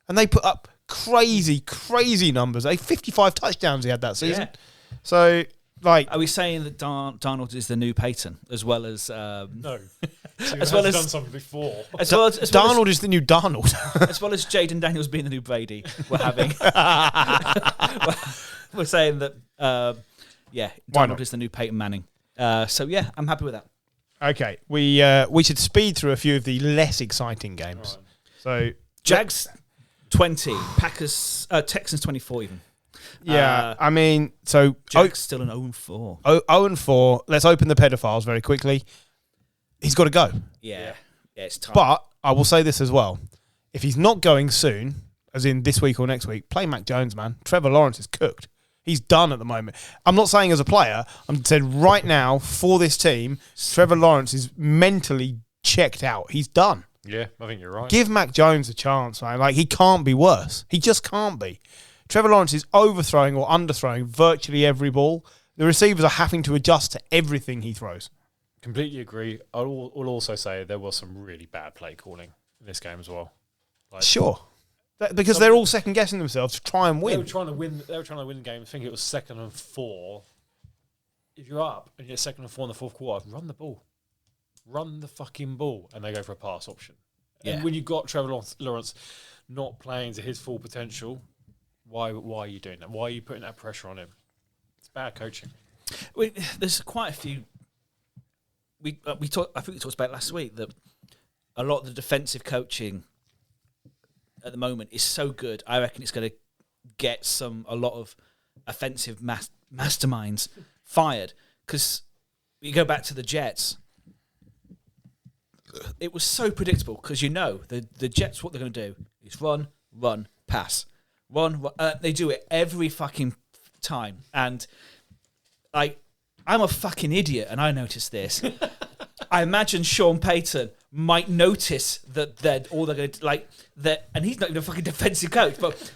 And they put up crazy, crazy numbers. 55 touchdowns he had that season. Yeah. So, are we saying that Darnold is the new Peyton as well as no, as well as done something before? As Darnold is the new Darnold, as well as Jaden Daniels being the new Brady. We're having. We're saying that Darnold is the new Peyton Manning. So yeah, I'm happy with that. Okay, we should speed through a few of the less exciting games. Right. So Jags. 20. Packers, Texans 24 even. Yeah, I mean, so Jack's still an 0-4. 0-4. Let's open the pedophiles very quickly. He's got to go. Yeah, it's time. But I will say this as well. If he's not going soon, as in this week or next week, play Mac Jones, man. Trevor Lawrence is cooked. He's done at the moment. I'm not saying as a player. I'm saying right now for this team, Trevor Lawrence is mentally checked out. He's done. Yeah, I think you're right. Give Mac Jones a chance, man. Like, he can't be worse. He just can't be. Trevor Lawrence is overthrowing or underthrowing virtually every ball. The receivers are having to adjust to everything he throws. Completely agree. I'll also say there was some really bad play calling in this game as well. Like, Sure. Because they're all second guessing themselves to try and win. They were trying to win the game. I think it was 2nd and 4. If you're up and you're 2nd and 4 in the fourth quarter, run the ball. Run the fucking ball. And they go for a pass option. Yeah. And when you've got Trevor Lawrence not playing to his full potential, why are you doing that? Why are you putting that pressure on him? It's bad coaching. There's quite a few. I think we talked about it last week that a lot of the defensive coaching at the moment is so good. I reckon it's going to get a lot of offensive masterminds fired. Because you go back to the Jets, it was so predictable. Because the Jets, what they're going to do is run, pass, run. They do it every fucking time, and I'm a fucking idiot, and I noticed this. I imagine Sean Payton might notice that they're going to and he's not even a fucking defensive coach, but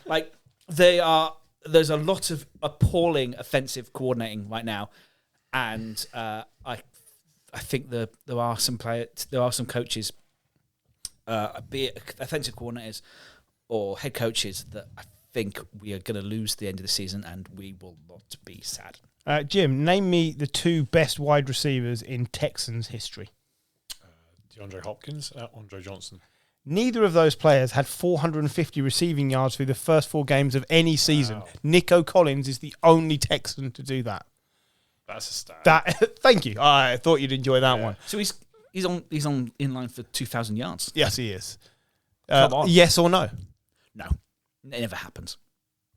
there's a lot of appalling offensive coordinating right now, and I think there are some coaches, be it offensive coordinators or head coaches, that I think we are going to lose the end of the season, and we will not be sad. Jim, name me the 2 best wide receivers in Texans history. DeAndre Hopkins, Andre Johnson. Neither of those players had 450 receiving yards through the first 4 games of any season. Wow. Nico Collins is the only Texan to do that. That's a stat. Thank you. I thought you'd enjoy that one. So he's on in line for 2,000 yards. Yes, he is. Come on. Yes or no? No, it never happens.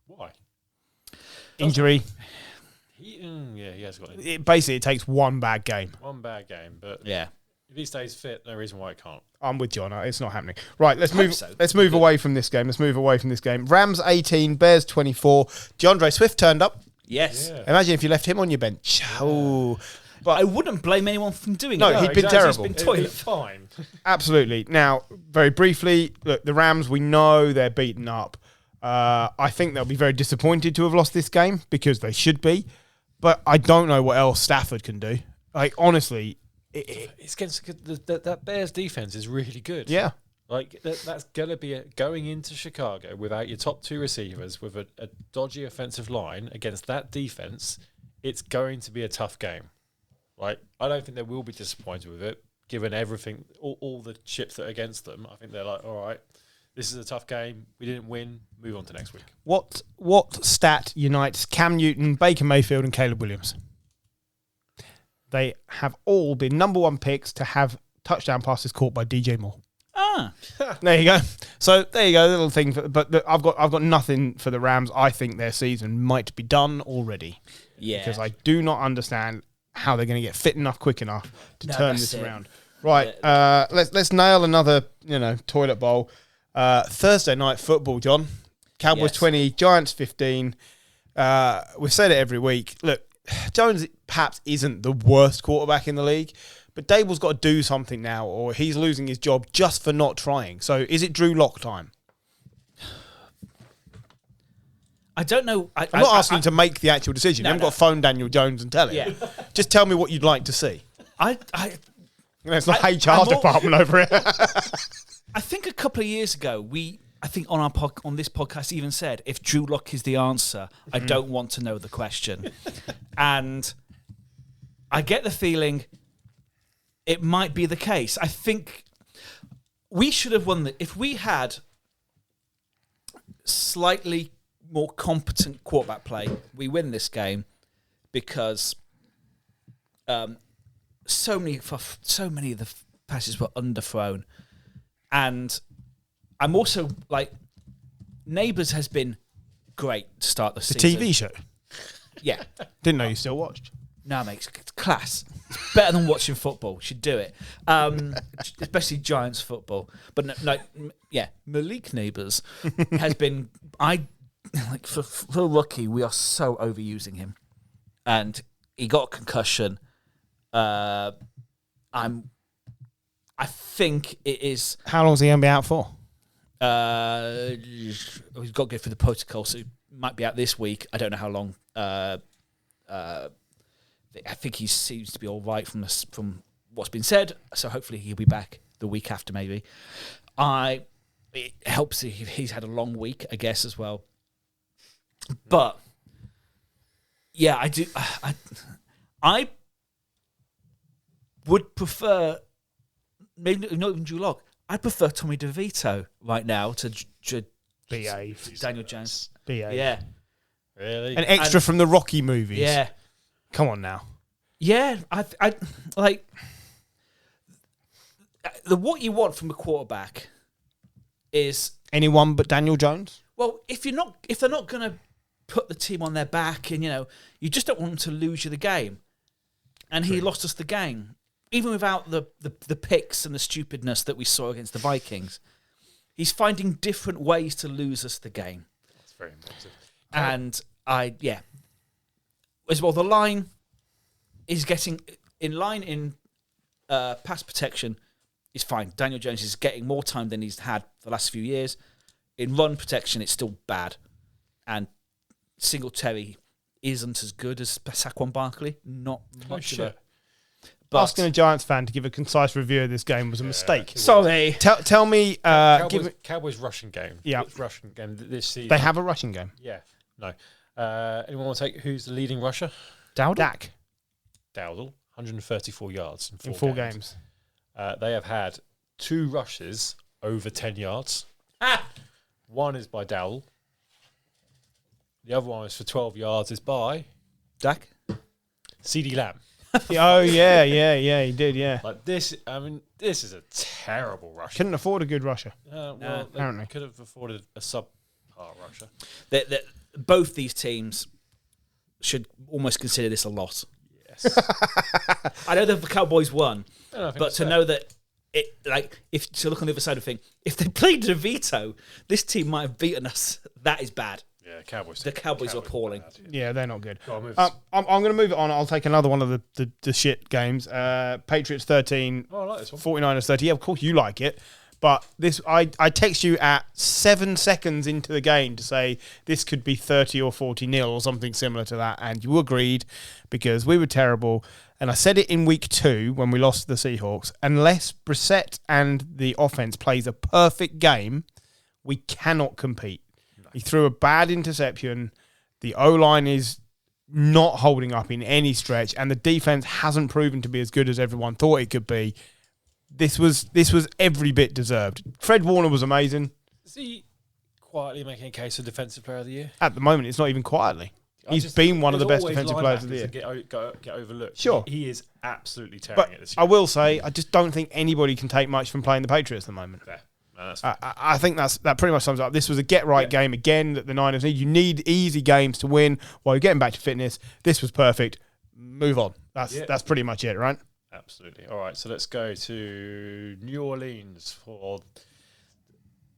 Why? Injury. He has got it. Basically, it takes one bad game. One bad game, but Yeah. if he stays fit, no reason why it can't. I'm with John. It's not happening. Right, let's I hope move. so. Let's move away from this game. Rams 18, Bears 24. DeAndre Swift turned up. Yes. Yeah. Imagine if you left him on your bench. Oh, But I wouldn't blame anyone from doing No, it. he'd been terrible. He's been It'd be toilet. fine. absolutely. Now, very briefly, look, the Rams. We know they're beaten up. I think they'll be very disappointed to have lost this game because they should be. But I don't know what else Stafford can do. Like, honestly, It's against that Bears defense is really good. yeah. Like that's gonna be going into Chicago without your top 2 receivers, with a dodgy offensive line against that defense. It's going to be a tough game. Like, I don't think they will be disappointed with it, given everything, all the chips that are against them. I think they're like, all right, this is a tough game. We didn't win. Move on to next week. What stat unites Cam Newton, Baker Mayfield, and Caleb Williams? They have all been number 1 picks to have touchdown passes caught by DJ Moore. Ah. There you go. So there you go, little thing. But I've got nothing for the Rams. I think their season might be done already. Yeah. Because I do not understand how they're going to get fit enough, quick enough to turn this around. Right. Let's nail another toilet bowl. Thursday night football, John. Cowboys 20, Giants 15. We've said it every week. Look, Jones perhaps isn't the worst quarterback in the league, but Dable's got to do something now, or he's losing his job just for not trying. So is it Drew Lock time? I don't know. I'm not asking to make the actual decision. You haven't got to phone Daniel Jones and tell him. Yeah. Just tell me what you'd like to see. It's not HR department over here. I think a couple of years ago, I think on this podcast even said, if Drew Lock is the answer, I don't want to know the question. And I get the feeling it might be the case. I think we should have won if we had slightly more competent quarterback play, we win this game because so many of the passes were underthrown. And I'm also Neighbours has been great to start the The season. TV show. Yeah. Didn't know you still watched. No, mate, it's class. It's better than watching football. Should do it. Especially Giants football. But Malik Neighbours has been. For rookie, we are so overusing him, and he got a concussion. I think it is. How long is he going to be out for? He's got to go through the protocol, so he might be out this week. I don't know how long. I think he seems to be all right from what's been said. So hopefully he'll be back the week after, maybe. It helps if he's had a long week, I guess, as well. But yeah, I do. I would prefer, maybe not even Drew Lock. I prefer Tommy DeVito right now to Behave. Daniel Jones. Behave. Yeah, Really? An extra from the Rocky movies. yeah, Come on now. yeah. I like what you want from a quarterback is, Anyone but Daniel Jones? well, if they're not going to put the team on their back, and you just don't want them to lose you the game. And he lost us the game, even without the picks and the stupidness that we saw against the Vikings. He's finding different ways to lose us the game. That's very impressive. And as well, the line is getting in line in pass protection is fine. Daniel Jones is getting more time than he's had the last few years. In run protection, it's still bad. And Singletary isn't as good as Saquon Barkley. Not much of it. But Asking a Giants fan to give a concise review of this game was a mistake. sorry. Tell me, Cowboys rushing game. Yeah. It's rushing game this season. they have a rushing game. Yeah. No. Anyone want to take who's the leading rusher? Dak Dowdle, 134 yards in in 4 4 games. They have had 2 rushes over 10 yards. One is by Dowdle. The other one is for 12 yards is by Dak? CD Lamb. Oh, yeah, he did, yeah. Like this, I mean, this is a terrible rusher. Couldn't afford a good rusher. Well, they apparently. could have afforded a subpar rusher. Both these teams should almost consider this a loss. Yes. I know the Cowboys won, I think but it's to fair. know that if to look on the other side of the thing, if they played DeVito, this team might have beaten us. That is bad. Yeah, Cowboys. The Cowboys are appalling. bad, Yeah, they're not good. Go on, move. I'm going to move it on. I'll take another one of the shit games. Patriots 13, Oh, I like this one. 49ers 30. Yeah, of course you like it. But this, I text you at 7 seconds into the game to say this could be 30 or 40-0 or something similar to that. And you agreed because we were terrible. And I said it in week 2 when we lost to the Seahawks. Unless Brissett and the offense plays a perfect game, we cannot compete. He threw a bad interception. The O-line is not holding up in any stretch. And the defense hasn't proven to be as good as everyone thought it could be. This was every bit deserved. Fred Warner was amazing. Is he quietly making a case for Defensive Player of the Year? At the moment, it's not even quietly. He's been one of the best defensive players of the year. Get overlooked. Sure. He is absolutely tearing But it this I year. will say, I just don't think anybody can take much from playing the Patriots at the moment. Fair. No, that's I think that pretty much sums up. This was a get-right game again that the Niners need. You need easy games to win while you're getting back to fitness. This was perfect. Move on. That's pretty much it, right? absolutely. All right, so let's go to New Orleans for...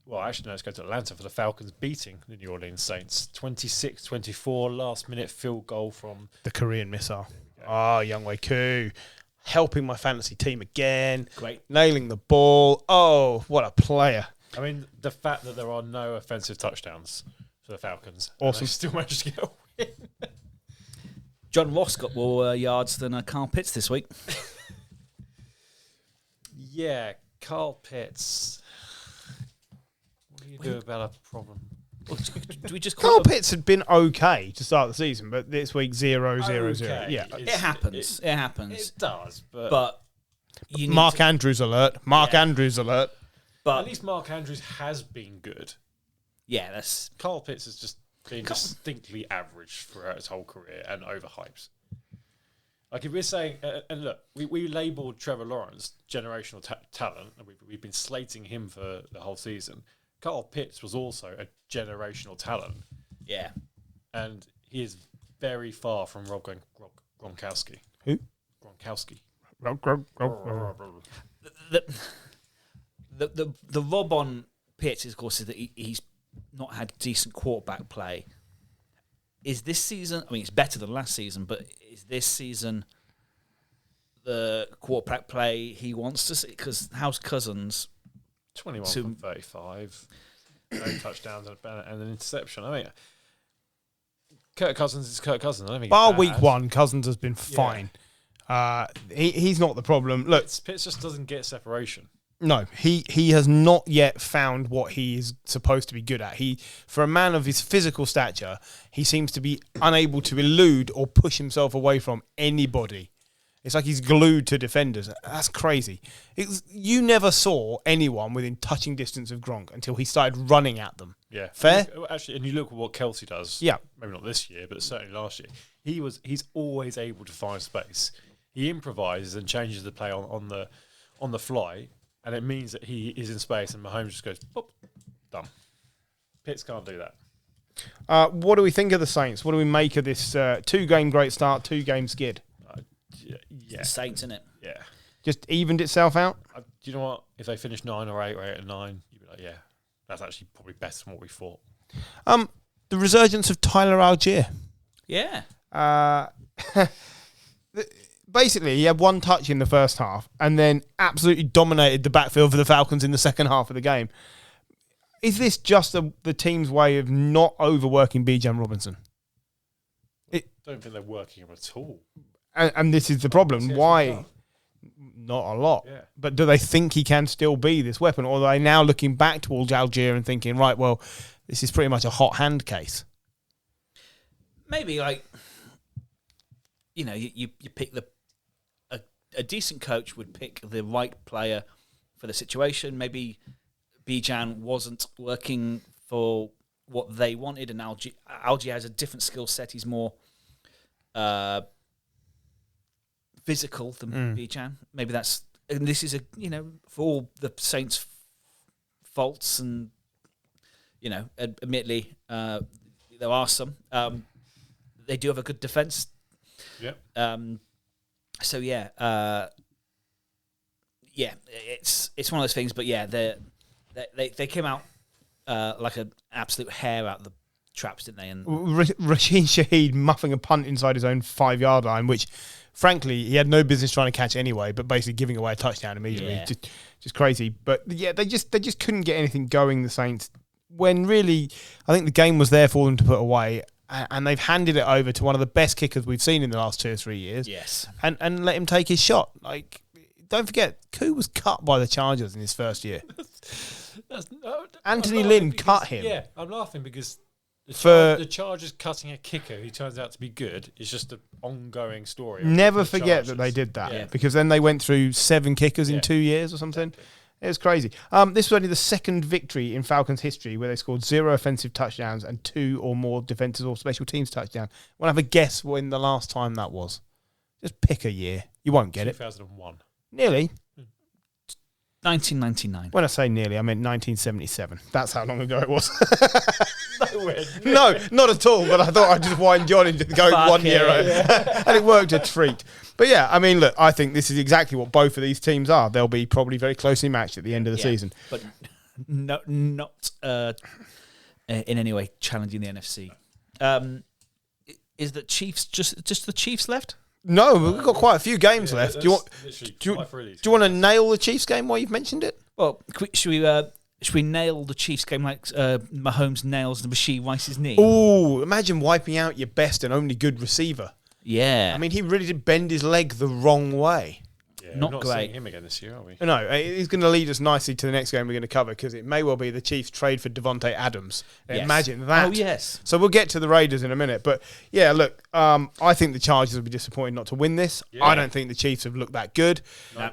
Well, actually, no, let's go to Atlanta for the Falcons beating the New Orleans Saints. 26-24, last-minute field goal from... The Korean missile. Oh, Younghoe Koo. Helping my fantasy team again. Great. Nailing the ball. Oh, what a player. I mean, the fact that there are no offensive touchdowns for the Falcons. Awesome. And they still managed to get a win. John Ross got more yards than Carl Pitts this week. Yeah, Carl Pitts. What do you do about a problem? Do we just call Carl it? Pitts had been okay to start the season, but this week 0-0-0. Okay. Yeah. It happens. It happens. It does, but But you need Mark to- Andrews alert. Mark Yeah. Andrews alert. But at least Mark Andrews has been good. yeah, that's Carl Pitts has just been distinctly average throughout his whole career and overhyped. Like if we're saying, and look, we labelled Trevor Lawrence generational talent, and we've been slating him for the whole season. Carl Pitts was also a generational talent, Yeah. and he is very far from Rob Gronkowski. Who? Gronkowski. The Rob on Pitts, of course, is that he's not had decent quarterback play. Is this season? I mean, it's better than last season, but is this season the quarterback play he wants to see? Because how's Cousins? 21 from 35, no touchdowns and an interception. I mean, Kirk Cousins is Kirk Cousins. I don't think Bar he's week bad. 1, Cousins has been fine. He's not the problem. Look, Pitts just doesn't get separation. no, he has not yet found what he is supposed to be good at. For a man of his physical stature, he seems to be unable to elude or push himself away from anybody. It's like he's glued to defenders. That's crazy. You never saw anyone within touching distance of Gronk until he started running at them. Yeah, Fair? Actually, and you look at what Kelsey does. Yeah. Maybe not this year, but certainly last year. He's always able to find space. He improvises and changes the play on the fly, and it means that he is in space, and Mahomes just goes, pop, done. Pitts can't do that. What do we think of the Saints? What do we make of this 2-game great start, 2-game skid? Yeah, Saints, innit? yeah. Just evened itself out? Do you know what? If they finish 9 or 8 or 8 and 9, you'd be like, yeah, that's actually probably better than what we thought. The resurgence of Tyler Algier. Yeah. Basically, he had 1 touch in the first half and then absolutely dominated the backfield for the Falcons in the second half of the game. Is this just the team's way of not overworking Bijan Robinson? I don't think they're working him at all. And this is the problem. Why? Not a lot. Yeah. But do they think he can still be this weapon? Or are they now looking back towards Algier and thinking, right, well, this is pretty much a hot hand case? Maybe, like, you pick a decent coach would pick the right player for the situation. Maybe Bijan wasn't working for what they wanted, and Algier has a different skill set. He's more physical than Bijan. Maybe that's, and this is for all the Saints' faults, and admittedly there are some. They do have a good defense. Yep. So it's one of those things. But yeah, they came out like an absolute hair out of the traps, didn't they? And Rasheen Shaheed muffing a punt inside his own 5-yard line, which, frankly, he had no business trying to catch anyway, but basically giving away a touchdown immediately. Yeah. Just crazy. But yeah, they just couldn't get anything going, the Saints, when really I think the game was there for them to put away. And they've handed it over to one of the best kickers we've seen in the last 2 or 3 years. yes, And let him take his shot. Like, don't forget, Koo was cut by the Chargers in his first year. Anthony Lynn cut him. Yeah, I'm laughing because For- the Chargers cutting a kicker who turns out to be good is just an ongoing story. Never The forget Chargers. that they did that, Yeah. because then they went through 7 kickers in Yeah. 2 years or something. It was crazy. This was only the second victory in Falcons history where they scored 0 offensive touchdowns and 2 or more defensive or special teams touchdowns. Want to have a guess when the last time that was? Just pick a year. You won't get it. 2001. Nearly. 1999. When I say nearly, I meant 1977. That's how long ago it was. Nowhere. No, not at all. But I thought I'd just wind John into going Fuck 1 year. it, And it worked a treat. But yeah, I mean, look, I think this is exactly what both of these teams are. They'll be probably very closely matched at the end of the season. But not in any way challenging the NFC. Is the Chiefs just the Chiefs left? No, we've got quite a few games left. Do you want to nail the Chiefs game while you've mentioned it? Well, should we nail the Chiefs game like Mahomes nails the Rashee Rice's knee? Oh, imagine wiping out your best and only good receiver. Yeah. I mean, he really did bend his leg the wrong way. Yeah, Not we're not great. seeing him again this year, are we? No, he's going to lead us nicely to the next game we're going to cover, because it may well be the Chiefs trade for Devontae Adams. Yes. Imagine that. Oh, yes. So we'll get to the Raiders in a minute. But yeah, look, I think the Chargers will be disappointed not to win this. Yeah. I don't think the Chiefs have looked that good. No.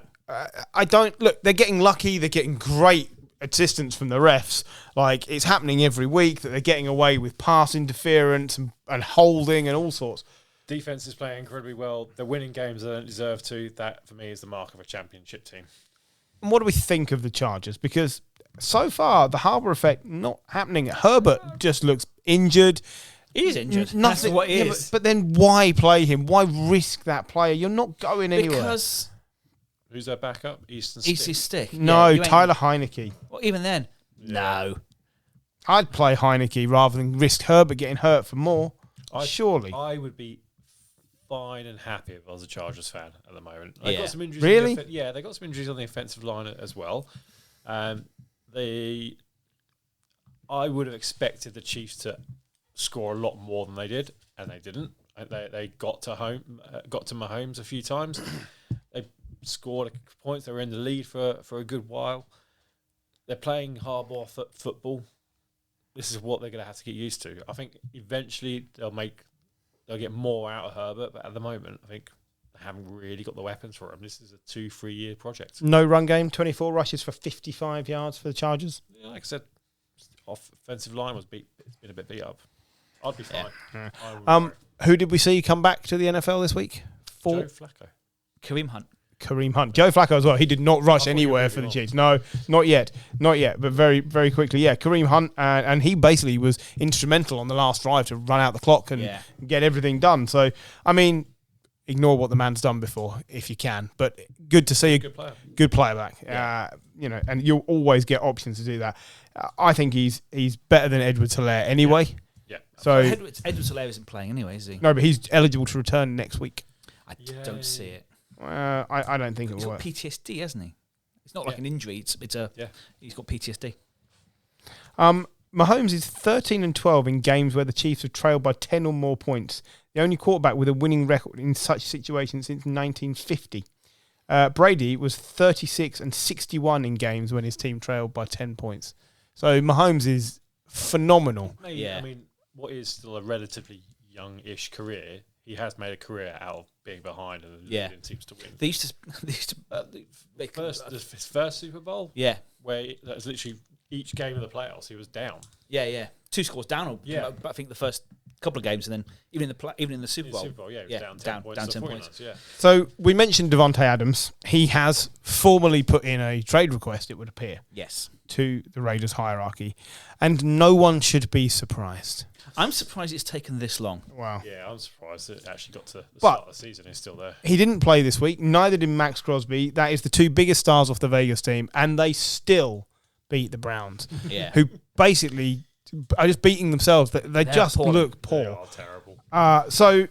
I don't look. They're getting lucky. They're getting great assistance from the refs. Like, it's happening every week that they're getting away with pass interference and holding and all sorts. Defense is playing incredibly well. They're winning games they don't deserve to. That, for me, is the mark of a championship team. And what do we think of the Chargers? Because so far, the Harbour effect not happening. Herbert just looks injured. He's injured. Nothing. That's what it Yeah, is. but then why play him? Why risk that player? You're not going anywhere. Because Who's their backup? Easton Easy Stick. Stick. No, you ain't- Tyler Heineke. Well, even then, no. I'd play Heineke rather than risk Herbert getting hurt for more. Surely. I would be fine and happy if I was a Chargers fan at the moment. They Yeah. got some injuries. Really? They got some injuries on the offensive line as well. I would have expected the Chiefs to score a lot more than they did, and they didn't. They got to Mahomes a few times. They scored points. They were in the lead for a good while. They're playing hardball football. This is what they're going to have to get used to. I think eventually they'll get more out of Herbert, but at the moment, I think they haven't really got the weapons for him. This is a 2-3 year project. No run game, 24 rushes for 55 yards for the Chargers. Yeah, like I said, offensive line it's been a bit beat up. I'd be fine. Yeah. I wouldn't worry. Who did we see come back to the NFL this week? Joe Flacco. Kareem Hunt. Kareem Hunt. Joe Flacco as well. He did not rush I thought you were anywhere moving for the on. Chiefs. No, not yet. But very, very quickly. Yeah, Kareem Hunt. And he basically was instrumental on the last drive to run out the clock and get everything done. So, I mean, ignore what the man's done before if you can. But good to see a good player back. Yeah. And you'll always get options to do that. I think he's better than Edwards-Helaire anyway. Yeah. So Edwards-Helaire isn't playing anyway, is he? no, but he's eligible to return next week. I don't see it. I don't think it He's will got work. PTSD, hasn't he? It's not like an injury. He's got PTSD. Mahomes is 13-12 in games where the Chiefs have trailed by 10 or more points. The only quarterback with a winning record in such situations since 1950. Brady was 36-61 in games when his team trailed by 10 points. So Mahomes is phenomenal. Yeah. I mean, what is still a relatively young-ish career, he has made a career out of being behind and leading teams to win. They used to His first Super Bowl, yeah. where that was literally each game of the playoffs, he was down. Yeah. 2 scores down. Yeah. But I think the first couple of games, and then even in the Super Bowl. Super Bowl, he was down 10 points. Down to 10 the points. 49ers, yeah. So we mentioned Devontae Adams. He has formally put in a trade request, it would appear, Yes. to the Raiders hierarchy. And no one should be surprised. I'm surprised it's taken this long. Wow. Yeah, I'm surprised it actually got to the start of the season. He's still there. He didn't play this week. Neither did Max Crosby. That is the two biggest stars off the Vegas team. And they still beat the Browns, Yeah. who basically are just beating themselves. They just poor. look They poor. are terrible. So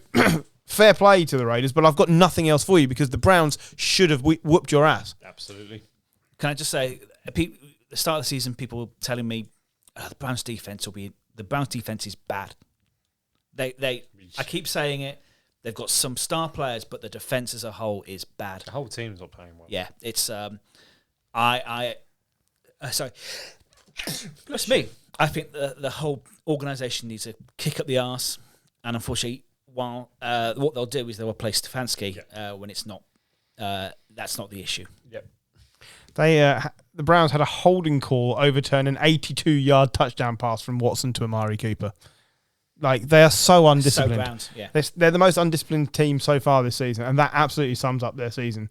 fair play to the Raiders, but I've got nothing else for you because the Browns should have whooped your ass. Absolutely. Can I just say, the start of the season, people were telling me the Browns defense is bad. I keep saying it. They've got some star players, but the defense as a whole is bad. The whole team's not playing well. Yeah, it's sorry. That's me. I think the whole organisation needs a kick up the arse, and unfortunately, while what they'll do is they'll replace Stefanski when it's not. That's not the issue. Yep. The Browns had a holding call overturn an 82-yard touchdown pass from Watson to Amari Cooper. Like, they are so undisciplined. So Browns, yeah. They're the most undisciplined team so far this season, and that absolutely sums up their season.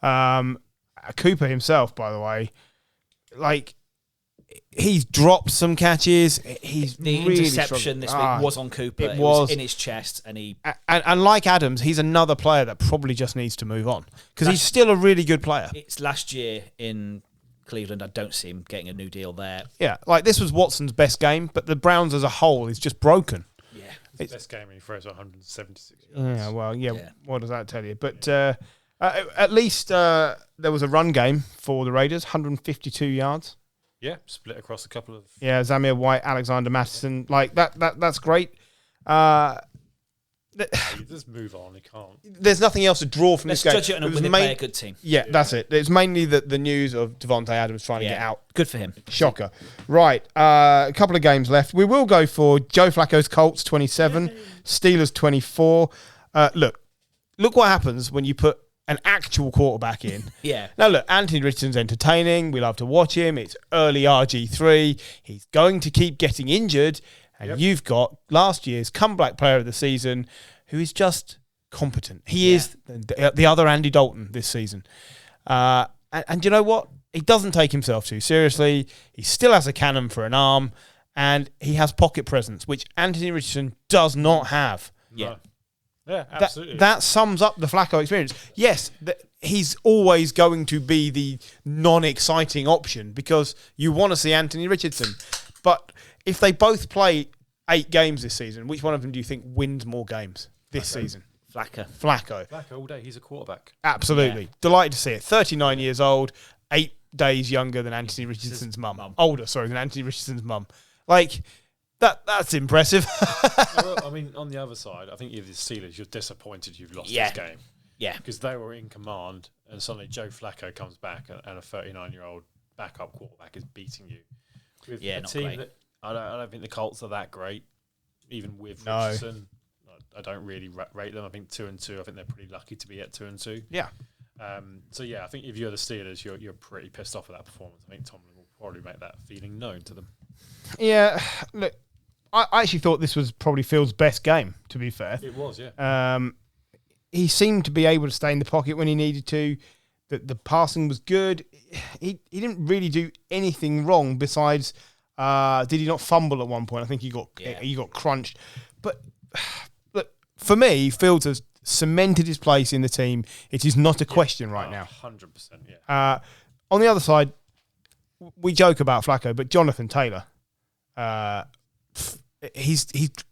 Cooper himself, by the way, like, he's dropped some catches. He's The really interception this week was on Cooper. It It was. was in his chest, and he. And like Adams, he's another player that probably just needs to move on because he's still a really good player. It's last year in Cleveland. I don't see him getting a new deal there. Yeah, like this was Watson's best game, but the Browns as a whole is just broken. Yeah. It's best game when he throws 176 yards. Yeah, well, Yeah. what does that tell you? But at least there was a run game for the Raiders, 152 yards. Yeah, split across a couple of... Yeah, Zamir White, Alexander Mattison, like that's great. Just move on, he can't. There's nothing else to draw from Let's this game. judge it was when they play a good team. Yeah, that's it. It's mainly the news of Devontae Adams trying to get out. Good for him. Shocker. Right, a couple of games left. We will go for Joe Flacco's Colts 27, Steelers 24. Look what happens when you put an actual quarterback in. Yeah. Now, look, Anthony Richardson's entertaining. We love to watch him. It's early RG3. He's going to keep getting injured. And you've got last year's comeback player of the season who is just competent. He is the other Andy Dalton this season. And you know what? he doesn't take himself too seriously. He still has a cannon for an arm, and he has pocket presence, which Anthony Richardson does not have. Yeah. Yeah, absolutely. That sums up the Flacco experience. Yes, he's always going to be the non-exciting option because you want to see Anthony Richardson. But if they both play 8 games this season, which one of them do you think wins more games this season? Flacco. Flacco. all day. He's a quarterback. Absolutely. Yeah. Delighted to see it. 39 years old, 8 days younger than Anthony Richardson's mum. Older, sorry, than Anthony Richardson's mum. Like, that's impressive. I mean, on the other side, I think you're the Steelers. You're disappointed you've lost this game. Yeah. Because they were in command, and suddenly Joe Flacco comes back, and a 39-year-old backup quarterback is beating you. With a not team great. that I don't think the Colts are that great, even with No. Richardson. I don't really rate them. I think 2-2. I think they're pretty lucky to be at 2-2. Yeah. So yeah, I think if you're the Steelers, you're pretty pissed off with that performance. I think Tomlin will probably make that feeling known to them. Yeah, look, I actually thought this was probably Phil's best game, to be fair. It was, yeah. He seemed to be able to stay in the pocket when he needed to. The passing was good. He didn't really do anything wrong besides, did he not fumble at one point? I think he got crunched. But look, for me, Fields has cemented his place in the team. It is not a question right now. 100%, yeah. On the other side, we joke about Flacco, but Jonathan Taylor, he's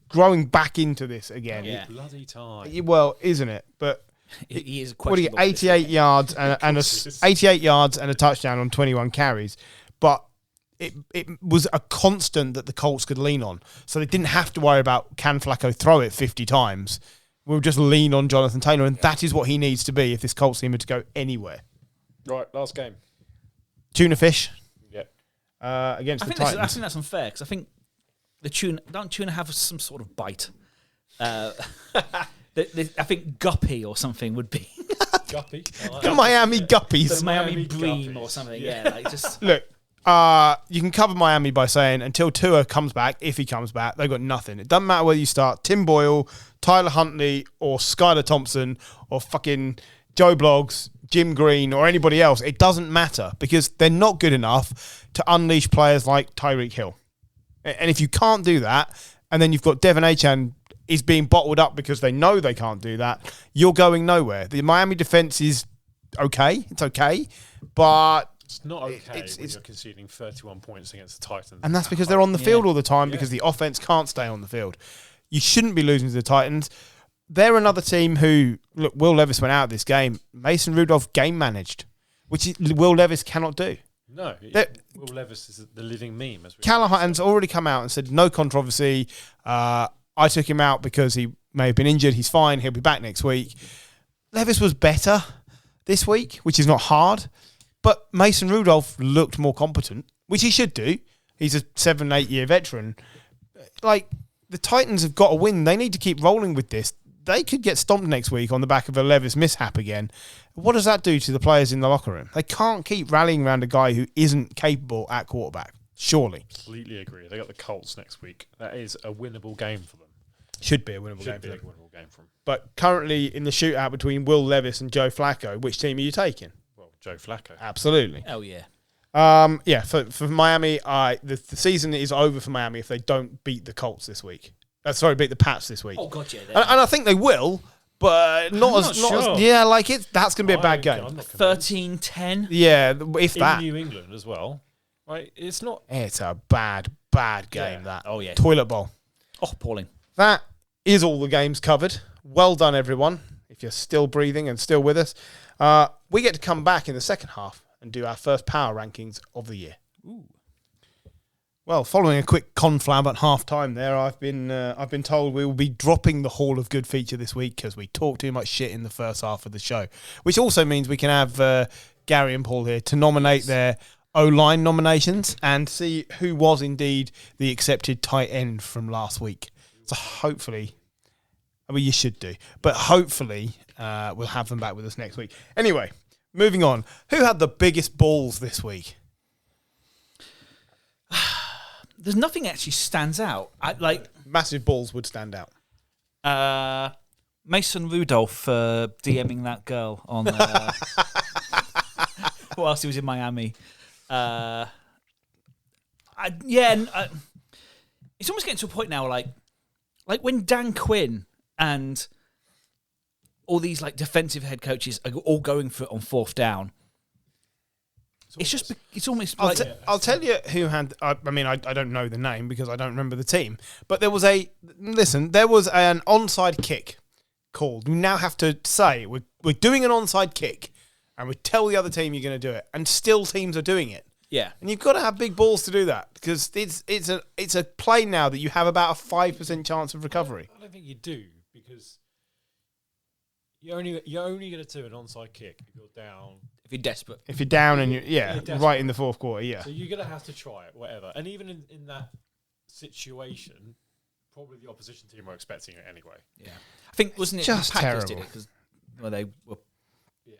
growing back into this again. Yeah. Bloody time. Well, isn't it? But He is what do you questionable. 88 yards and 88 yards and a touchdown on 21 carries, but it was a constant that the Colts could lean on, so they didn't have to worry about can Flacco throw it 50 times. We'll just lean on Jonathan Taylor, and that is what he needs to be if this Colts team are to go anywhere. Right, last game. Tuna fish Yeah. against I the think Titans. that's unfair because I think don't tuna have some sort of bite? I think guppy or something would be Guppy. The Miami Guppies. the Miami Miami bream guppies. or something. Yeah, like just Look, you can cover Miami by saying until Tua comes back, if he comes back, they've got nothing. It doesn't matter whether you start Tim Boyle, Tyler Huntley, or Skylar Thompson, or fucking Joe Bloggs, Jim Green, or anybody else. It doesn't matter because they're not good enough to unleash players like Tyreek Hill. And if you can't do that, and then you've got Devin Achane is being bottled up because they know they can't do that, you're going nowhere. The Miami defense is okay. It's okay. But It's not okay It's- when you're conceding 31 points against the Titans. and that's because they're on the field all the time Yeah. because the offense can't stay on the field. You shouldn't be losing to the Titans. They're another team who, look, Will Levis went out of this game. Mason Rudolph game managed, which Will Levis cannot do. No, That- Will Levis is the living meme. As we Callahan's already come out and said, no controversy. I took him out because he may have been injured. He's fine. He'll be back next week. Levis was better this week, which is not hard. But Mason Rudolph looked more competent, which he should do. He's a 7-8 year veteran. Like, the Titans have got to win. They need to keep rolling with this. They could get stomped next week on the back of a Levis mishap again. What does that do to the players in the locker room? They can't keep rallying around a guy who isn't capable at quarterback. Surely. completely agree. They got the Colts next week. That is a winnable game for them. Should be a winnable game Should for be a them. winnable game for them. But currently in the shootout between Will Levis and Joe Flacco, which team are you taking? Well, Joe Flacco. Absolutely. hell yeah. Yeah, for Miami, the season is over for Miami if they don't beat the Colts this week. Beat the Pats this week. Oh god, yeah. And I think they will, but not as sure. yeah, like that's going to be a bad game. I'm not convinced. 13-10. Yeah, if In that. New England as well. Right? It's not. It's a bad game, Yeah. that. Oh, yeah. Toilet bowl. Oh, appalling. That is all the games covered. Well done, everyone. If you're still breathing and still with us, we get to come back in the second half and do our first power rankings of the year. Ooh. Well, following a quick conflab at half time there, I've been told we will be dropping the Hall of Good feature this week because we talked too much shit in the first half of the show, which also means we can have Gary and Paul here to nominate their O-line nominations and see who was indeed the accepted tight end from last week. So hopefully, I mean, you should do, but hopefully we'll have them back with us next week. Anyway, moving on. Who had the biggest balls this week? There's nothing actually stands out. Massive balls would stand out. Mason Rudolph DMing that girl on whilst he was in Miami. It's almost getting to a point now, like when Dan Quinn and all these like defensive head coaches are all going for it on fourth down. It's almost like... I'll tell you who had... I don't know the name because I don't remember the team. But there was an onside kick called. You now have to say, we're doing an onside kick, and we tell the other team you're going to do it. And still teams are doing it. Yeah. And you've got to have big balls to do that because it's a play now that you have about a 5% chance of recovery. I don't think you do because you're only going to do an onside kick if you're down... If you're desperate. If you're down and you're right in the fourth quarter, yeah. So you're going to have to try it, whatever. And even in that situation, probably the opposition team were expecting it anyway. Yeah. I think, wasn't it just the Packers terrible. did it? Because they were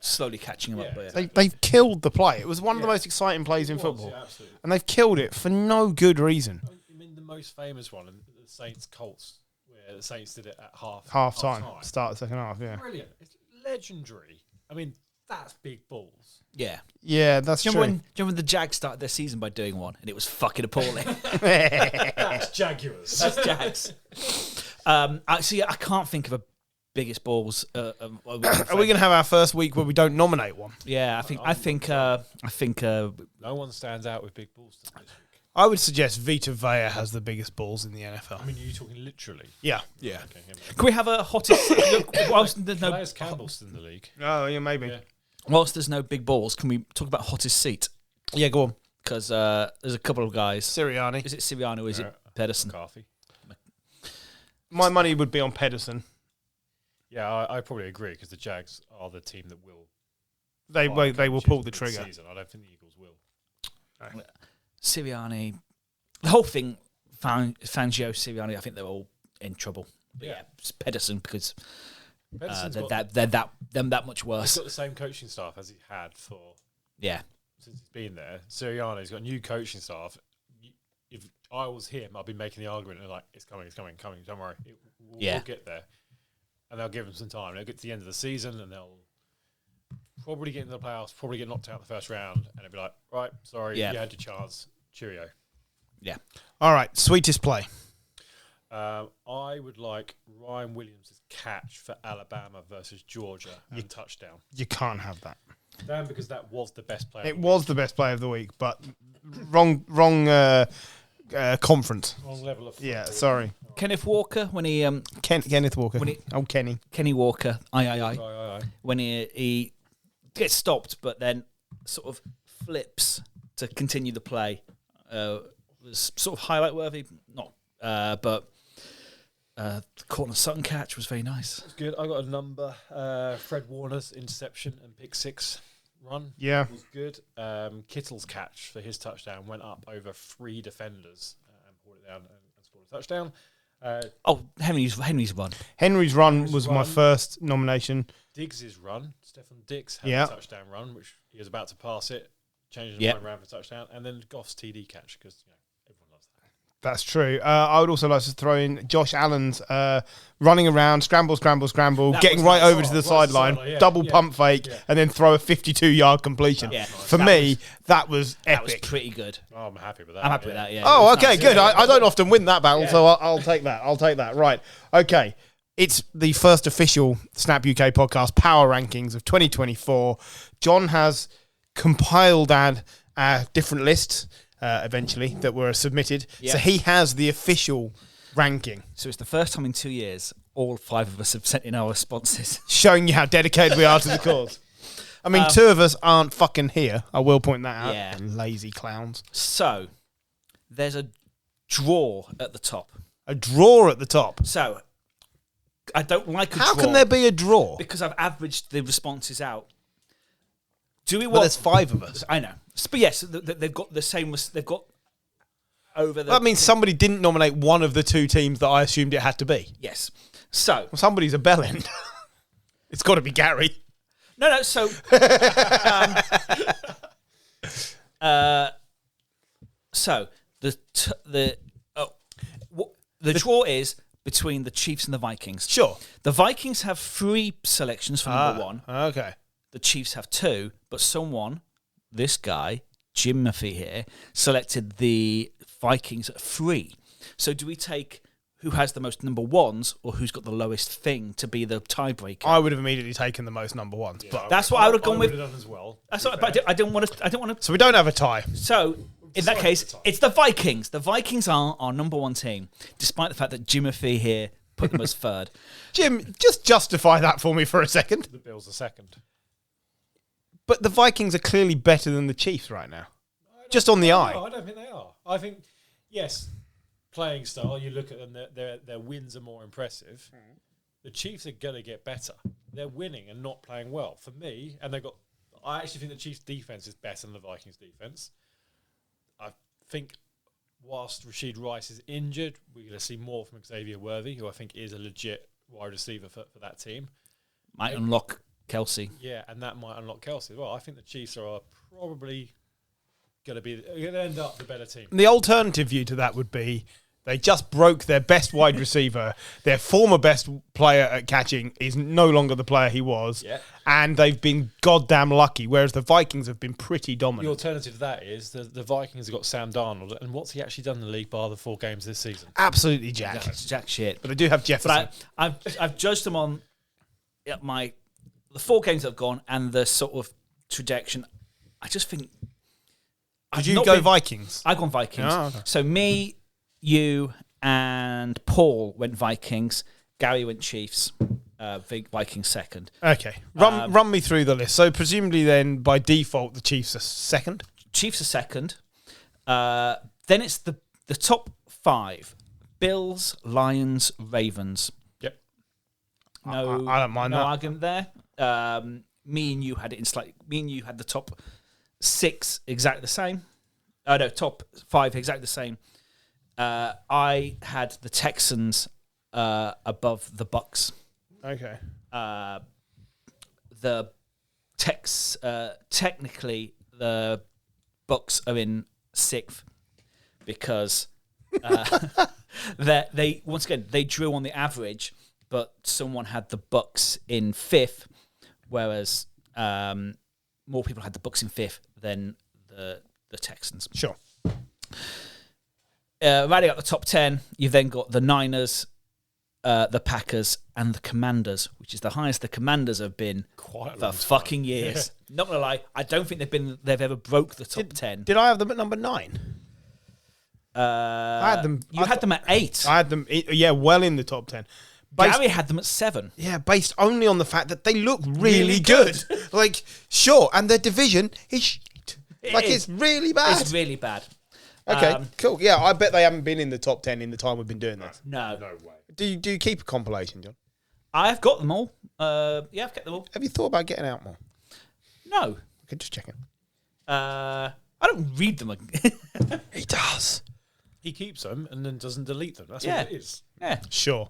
slowly catching them up. But They've killed the play. It was one of the most exciting plays in football. Yeah, absolutely. And they've killed it for no good reason. I mean, the most famous one, the Saints-Colts, where the Saints did it at Half time. Start the second half, yeah. Brilliant. It's legendary. I mean, that's big balls. Yeah. Yeah, that's do you true. remember when the Jags started their season by doing one and it was fucking appalling? That's Jaguars. That's Jags. I can't think of a biggest balls. Are we going to have our first week where we don't nominate one? Yeah, I think. No one stands out with big balls this week. I would suggest Vita Vea has the biggest balls in the NFL. I mean, are you talking literally? Yeah. Yeah. Okay, Can we have a hottest? Whilst there's no Calais Campbell's in the league. Oh, yeah, maybe. Yeah. whilst there's no big balls, can we talk about hottest seat? Yeah, go on. Because there's a couple of guys. Sirianni. Is it Sirianni or is it Pedersen? McCarthy. My money would be on Pedersen. Yeah, I probably agree because the Jags are the team that will. They will pull the trigger. Season. I don't think the Eagles will. No. Sirianni, the whole thing, Fangio, Sirianni, I think they're all in trouble. But yeah, it's Pedersen because they're that much worse. He's got the same coaching staff as he had Yeah. since he's been there. Sirianni's got new coaching staff. If I was him, I'd be making the argument and like, it's coming. Don't worry, we'll get there. And they'll give him some time. They'll get to the end of the season and they'll probably get into the playoffs, probably get knocked out in the first round, and it'll be like, right, sorry, you had your chance. Cheerio. Yeah. All right, sweetest play. I would like Ryan Williams' catch for Alabama versus Georgia and touchdown. You can't have that. Dan, because that was the best play. It was the best play of the week, but wrong conference. Wrong level of football. Yeah, sorry. Kenneth Walker when he Kenneth Walker. Kenny Walker. Aye. Aye. When he gets stopped, but then sort of flips to continue the play. Was sort of highlight worthy, not, but the Cortland Sutton catch was very nice. It's good. I got a number. Fred Warner's interception and pick six run. Yeah, was good. Kittle's catch for his touchdown went up over 3 defenders and pulled it down and scored a touchdown. Henry's run. Henry's run was my first nomination. Diggs' run. Stefan Diggs had a touchdown run, which he was about to pass it, changed his mind around for a touchdown, and then Goff's TD catch because everyone loves that. That's true. I would also like to throw in Josh Allen's running around, scramble, getting right over to the sideline, double pump fake, and then throw a 52-yard completion. Yeah. For me, that was epic. That was pretty good. Oh, I'm happy with that. I'm happy with that, yeah. Oh, okay, good. I don't often win that battle, so I'll take that. Right. Okay. It's the first official Snap UK podcast power rankings of 2024. John has compiled our different lists eventually that were submitted. Yeah. So he has the official ranking. So it's the first time in 2 years all 5 of us have sent in our responses. Showing you how dedicated we are to the cause. I mean, 2 of us aren't fucking here. I will point that out. Yeah. Lazy clowns. So there's a draw at the top. A draw at the top. So I don't like a draw. How can there be a draw? Because I've averaged the responses out. Do we want? Well, there's 5 of us. I know, but yes, they've got the same. They've got over the. That means somebody didn't nominate one of the 2 teams that I assumed it had to be. Yes. So somebody's a bellend. It's got to be Gary. No. So. So the draw is between the Chiefs and the Vikings. Sure. The Vikings have 3 selections for number 1. Okay. The Chiefs have 2, but someone, this guy, Jim Murphy here, selected the Vikings at 3. So do we take who has the most number ones or who's got the lowest thing to be the tiebreaker? I would have immediately taken the most number ones, but that's what I would have gone with. Done as well. That's what, but I don't want to. So we don't have a tie. So in that case, it's the Vikings. The Vikings are our number 1 team, despite the fact that Jim Murphy here put them as 3rd. Jim, just justify that for me for a second. The Bills are 2nd. But the Vikings are clearly better than the Chiefs right now. Just on the eye. No, I don't think they are. I think, yes, playing style, you look at them, their wins are more impressive. The Chiefs are going to get better. They're winning and not playing well. For me, and I actually think the Chiefs' defense is better than the Vikings' defense. I think whilst Rashid Rice is injured, we're going to see more from Xavier Worthy, who I think is a legit wide receiver for that team. Might unlock Kelsey. Yeah, and that might unlock Kelsey as well. I think the Chiefs are probably going to end up the better team. The alternative view to that would be they just broke their best wide receiver. Their former best player at catching is no longer the player he was. Yeah. And they've been goddamn lucky, whereas the Vikings have been pretty The dominant. alternative to that is the Vikings have got Sam Darnold, and what's he actually done in the league bar the 4 games this season? Absolutely jack. Jack shit. But they do have Jefferson. But I've judged them on the 4 games that have gone and the sort of trajectory. I just think. Did you go Vikings? I've gone Vikings. Oh, okay. So me, you, and Paul went Vikings. Gary went Chiefs. Vikings 2nd. Okay. Run me through the list. So presumably then, by default, the Chiefs are 2nd? Chiefs are 2nd. Then it's the top 5. Bills, Lions, Ravens. Yep. No, I don't mind no that. argument there. Me and you had it in me and you had the top 6 exactly the same. No, top 5 exactly the same. I had the Texans above the Bucks. Okay. The technically the Bucks are in 6th because they once again they drew on the average, but someone had the Bucks in 5th, whereas more people had the Bucks in 5th than the Texans. Sure. Rounding out the top 10, you've then got the Niners, the Packers, and the Commanders, which is the highest the Commanders have been for fucking years. Yeah. Not gonna lie, I don't think they've ever broke the top 10. Did I have them at number 9? I had them. You had them at 8. I had them. Yeah, well in the top 10. Gary had them at 7. Yeah, based only on the fact that they look really good. Like, sure, and their division is shit. It's really bad. It's really bad. Okay, cool. Yeah, I bet they haven't been in the top 10 in the time we've been doing this. No way. Do you keep a compilation, John? I've got them all. I've kept them all. Have you thought about getting out more? No. Okay, just checking. I don't read them. He does. He keeps them and then doesn't delete them. That's what it is. Yeah. Sure.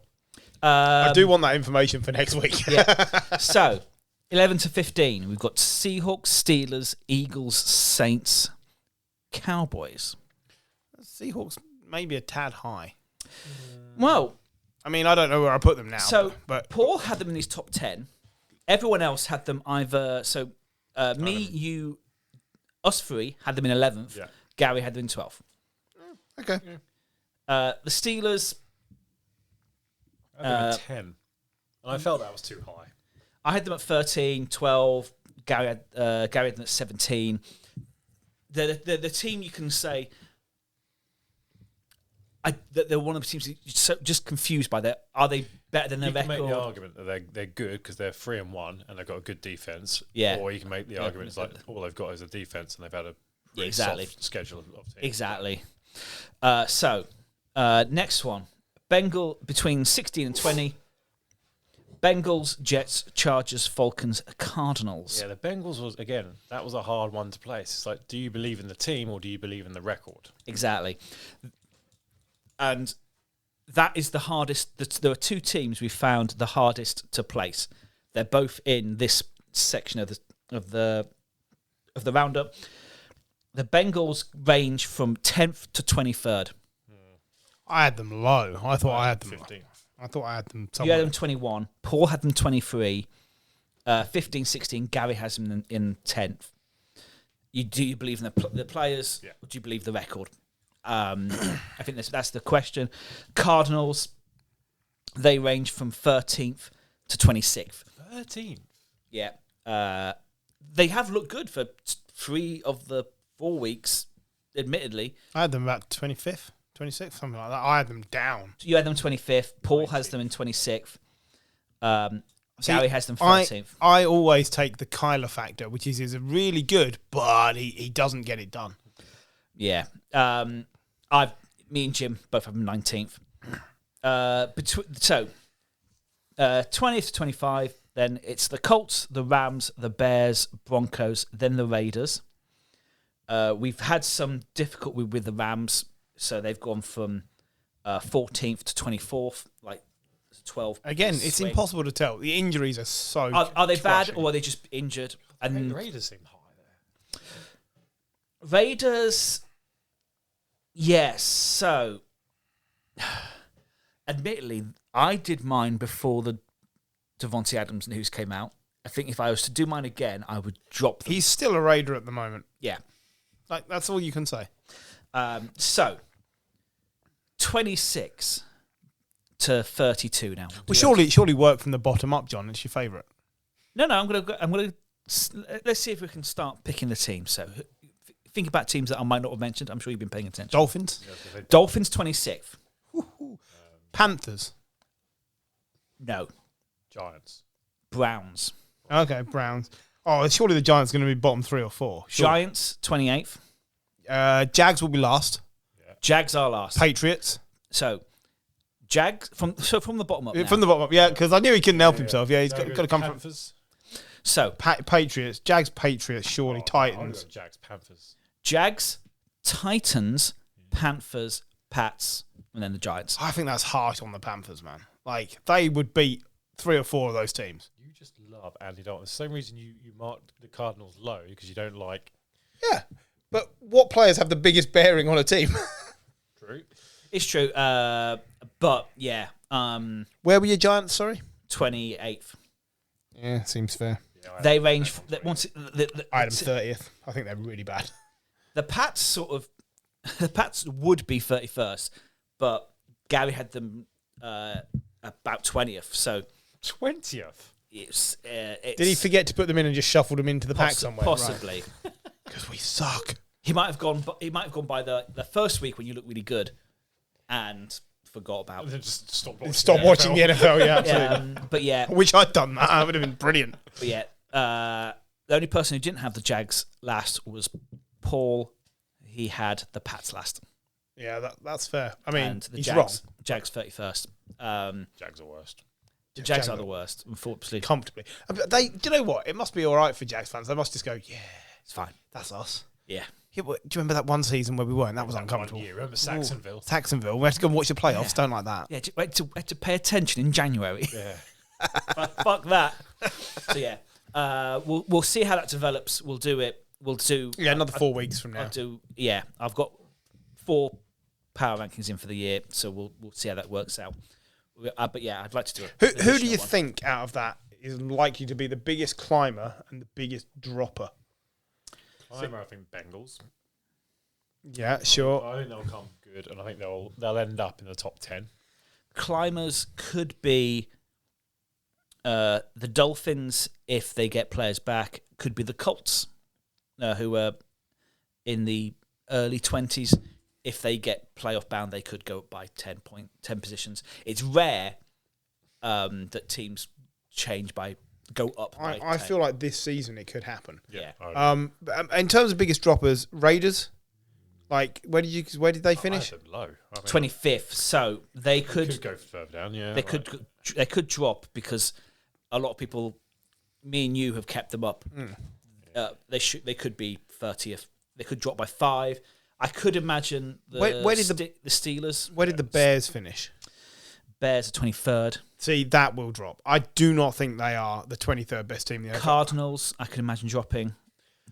I do want that information for next week. Yeah. So, 11 to 15, we've got Seahawks, Steelers, Eagles, Saints, Cowboys. Seahawks maybe a tad high. Well, I mean, I don't know where I put them now. So, but Paul had them in his top 10. Everyone else had them either. So, me, you, us 3 had them in 11th. Yeah. Gary had them in 12th. okay. The Steelers. I had them at 10. And I felt that was too high. I had them at 13, 12. Gary had them at 17. The team you can say. They're one of the teams you're just confused by that. Are they better than their record? You can make the argument that they're good because they're 3-1 and they've got a good defense. Yeah. Or you can make the argument it's like all they've got is a defense and they've had a pretty soft schedule of teams. Exactly. Next one. Between 16 and 20. Bengals, Jets, Chargers, Falcons, Cardinals. Yeah, the Bengals was, again, that was a hard one to place. It's like, do you believe in the team or do you believe in the record? Exactly. And that is the hardest. There are 2 teams we found the hardest to place. They're both in this section of the roundup. The Bengals range from 10th to 23rd. I had them low. I thought I had them 15th. I thought I had them You somewhere. had them 21. Paul had them 23. 15, 16. Gary has them in 10th. Do you believe in the players, or do you believe the record? I think that's the question. Cardinals, they range from 13th to 26th. 13th? Yeah. They have looked good for 3 of the 4 weeks, admittedly. I had them about 25th, 26th, something like that. I had them down. You had them 25th. Paul has them in 26th. Gary has them 13th. I always take the Kyler factor, which is really good, but he doesn't get it done. Yeah. Me and Jim both have them 19th. 20th to 25, then it's the Colts, the Rams, the Bears, Broncos, then the Raiders. We've had some difficulty with the Rams, so they've gone from 14th to 24th, like 12. Again, it's impossible to tell. The injuries are so. Are they bad or are they just injured? I think the Raiders seem high there. Raiders, yes. So, admittedly, I did mine before the Devontae Adams news came out. I think if I was to do mine again, I would drop them. He's still a Raider at the moment. Yeah. Like, that's all you can say. So, 26 to 32 now. Well, surely work from the bottom up, John. It's your favourite. No, I'm gonna. Let's see if we can start picking the team. So, think about teams that I might not have mentioned. I'm sure you've been paying attention. Dolphins. Dolphins 26th. Panthers. No. Giants. Browns. Okay, Browns. Oh, surely the Giants are going to be bottom 3 or 4. Sure. Giants 28th. Jags will be last. Yeah. Jags are last. Patriots. So, Jags from the bottom up. Now. From the bottom up, yeah, because I knew he couldn't help himself. Yeah, he's got to come Panthers. So Patriots, Jags, Patriots, surely Titans. Jags, Panthers. Jags, Titans, Panthers, Pats, and then the Giants. I think that's harsh on the Panthers, man. Like, they would beat 3 or 4 of those teams. You just love Andy Dalton. It's the same reason you marked the Cardinals low, because you don't like... Yeah, but what players have the biggest bearing on a team? True. It's true. But, yeah. Where were your Giants, sorry? 28th. Yeah, seems fair. Yeah, They range... once I had them 30th. I think they're really bad. The Pats sort of... The Pats would be 31st, but Gary had them about 20th, so... 20th? It's Did he forget to put them in and just shuffled them into the pack somewhere? Possibly. Because we suck. He might have gone by the first week when you look really good and forgot about... And then just Stop watching the NFL, yeah, absolutely. But yeah... I wish I'd done that. That would have been brilliant. But yeah, the only person who didn't have the Jags last was Paul. He had the Pats last. Yeah, that's fair. I mean, and the he's Jags, wrong. Jags 31st. Jags are worst. The Jags are the worst, unfortunately. Comfortably. But do you know what? It must be all right for Jags fans. They must just go, yeah, It's fine. that's us. Yeah. Yeah, but do you remember that one season where we weren't? That was uncomfortable. Remember Saxonville? Saxonville. We had to go and watch the playoffs. Don't like that. Yeah, we had to pay attention in January. Yeah. Fuck that. So yeah, we'll see how that develops. We'll do it. Yeah, another 4 weeks from now. I've got 4 power rankings in for the year, so we'll see how that works out. But yeah, I'd like to do it. Who do you think out of that is likely to be the biggest climber and the biggest dropper? Climber, I think Bengals. Yeah, sure. I think they'll come good, and I think they'll end up in the top 10. Climbers could be the Dolphins if they get players back. Could be the Colts, who are in the early 20s. If they get playoff bound, they could go up by 10 positions. It's rare that teams go up by 10. I feel like this season it could happen. Yeah. In terms of biggest droppers, Raiders. Like, where did they finish? I had them low. 25th. So they could go further down. Yeah, they could drop because a lot of people, me and you, have kept them up. They could be 30th. They could drop by 5. I could imagine the Steelers. Where did the Bears finish? Bears are 23rd. See, that will drop. I do not think they are the 23rd best team in the NFL. Cardinals, I can imagine dropping.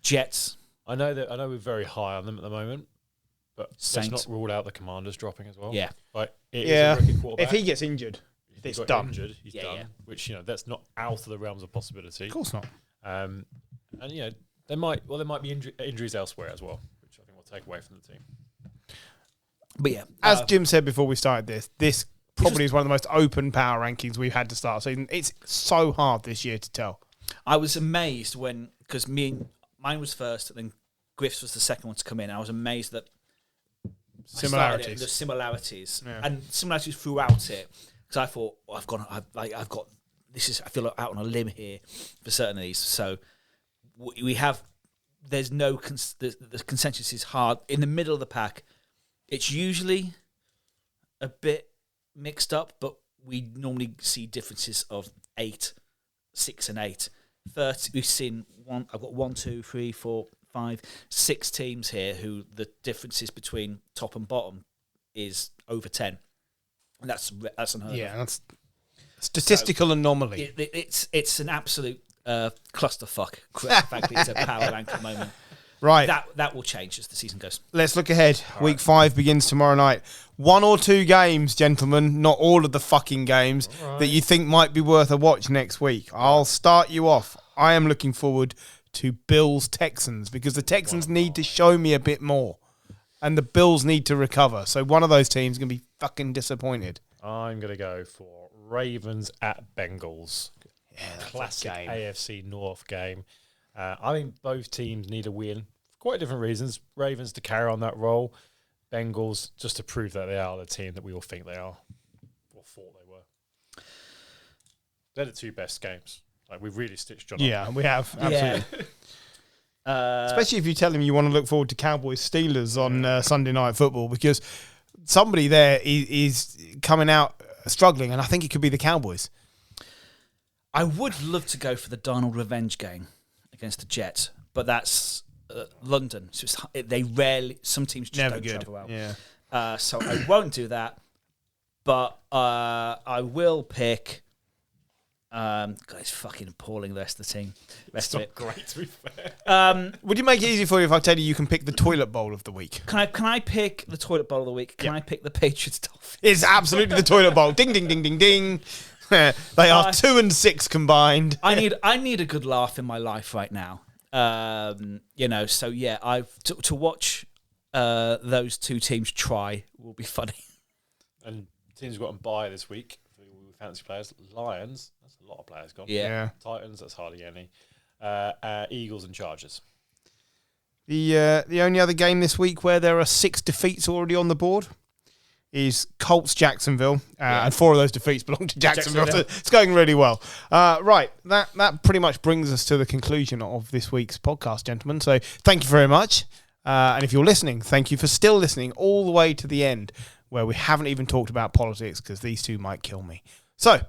Jets. I know we're very high on them at the not Saints. let's not rule out the Commanders dropping as well. Yeah. Like, it is a rookie quarterback. If he gets injured, it's done. He's done. Yeah. Which, that's not out of the realms of possibility. Of course not. And There might be injuries elsewhere as well, which I think will take away from the team. But yeah, As Jim said before we started this probably is one of the most open power rankings we've had to start the season. It's so hard this year to tell. I was amazed because mine was first, and then Griff's was the second one to come in. I was amazed that the similarities and similarities throughout it. Because I thought, I've got this is. I feel like out on a limb here for certain of these. So we have. There's no the consensus is hard in the middle of the pack. It's usually a bit mixed up, but we normally see differences of 8, 6, and 8. First, we've seen one. I've got 1, 2, 3, 4, 5, 6 teams here who the differences between top and bottom is over 10, and that's unheard of. Yeah, that's statistical anomaly. It's an absolute clusterfuck. Frankly, it's a power ranking moment. Right. That will change as the season goes. Let's look ahead. Week 5 begins tomorrow night. 1 or 2 games, gentlemen, not all of the fucking games, that you think might be worth a watch next week. I'll start you off. I am looking forward to Bills-Texans because the Texans need to show me a bit more and the Bills need to recover. So one of those teams is going to be fucking disappointed. I'm going to go for Ravens at Bengals. Yeah, that's classic a game. AFC North game. I think both teams need a win for quite different reasons. Ravens to carry on that role. Bengals just to prove that they are the team that we all think they are or thought they were. They're the 2 best games. Like we've really stitched John up. Yeah, we have. Absolutely. Yeah. Especially if you tell him you want to look forward to Cowboys-Steelers on Sunday Night Football because somebody there is coming out struggling and I think it could be the Cowboys. I would love to go for the Darnold revenge game against the Jets, but that's London. So some teams just Never don't good. travel well. Yeah. So I won't do that, but I will pick. God, it's fucking appalling. The rest of the team. It's not great to be fair. Would you make it easy for you if I tell you can pick the toilet bowl of the week? Can I pick the toilet bowl of the week? Can I pick the Patriots Dolphins? It's absolutely the toilet bowl. Ding, ding, ding, ding, ding. They are 2 and 6 combined. I need a good laugh in my life right now. So yeah, to watch those 2 teams try will be funny. And teams have got on bye this week for fancy players. Lions, that's a lot of players gone. Yeah. Titans, that's hardly any. Eagles and Chargers. The only other game this week where there are 6 defeats already on the board is Colts-Jacksonville, and 4 of those defeats belong to Jacksonville. So it's going really well. Right, that pretty much brings us to the conclusion of this week's podcast, gentlemen. So thank you very much. And if you're listening, thank you for still listening all the way to the end, where we haven't even talked about politics because these 2 might kill me. So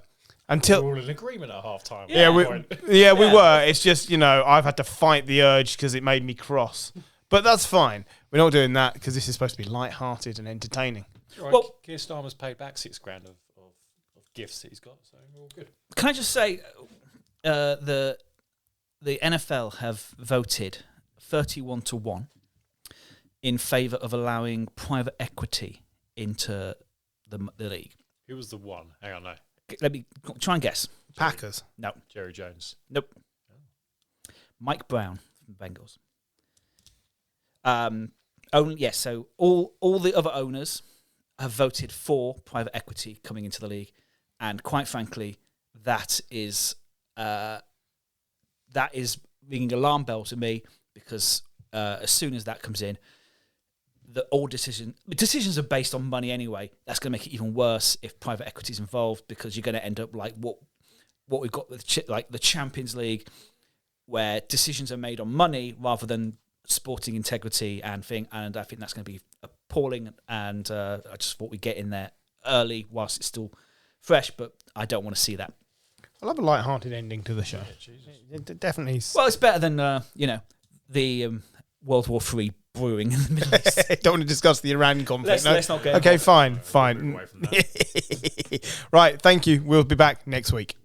until we're all in agreement at half time. we were. It's just I've had to fight the urge because it made me cross, but that's fine. We're not doing that because this is supposed to be light-hearted and entertaining. Right. Well, Keir Starmer's paid back $6,000 of gifts that he's got, so we're all good. Can I just say, the NFL have voted 31-1 in favour of allowing private equity into the league. Who was the one? Hang on, no. Let me try and guess. Packers. No. Jerry Jones. Nope. Mike Brown from Bengals. So all the other owners have voted for private equity coming into the league, and quite frankly, that is ringing alarm bells to me because as soon as that comes in, decisions are based on money anyway. That's going to make it even worse if private equity is involved because you're going to end up like what we've got with the Champions League, where decisions are made on money rather than sporting integrity and thing. And I think that's going to be appalling. And I just thought we'd get in there early whilst it's still fresh, but I don't want to see that. I love a light-hearted ending to the show. It definitely. Well, it's better than the World War III brewing in the Middle East. Don't want to discuss the Iran conflict. Let's not go. Okay, fine. Move away from that. Right, thank you. We'll be back next week.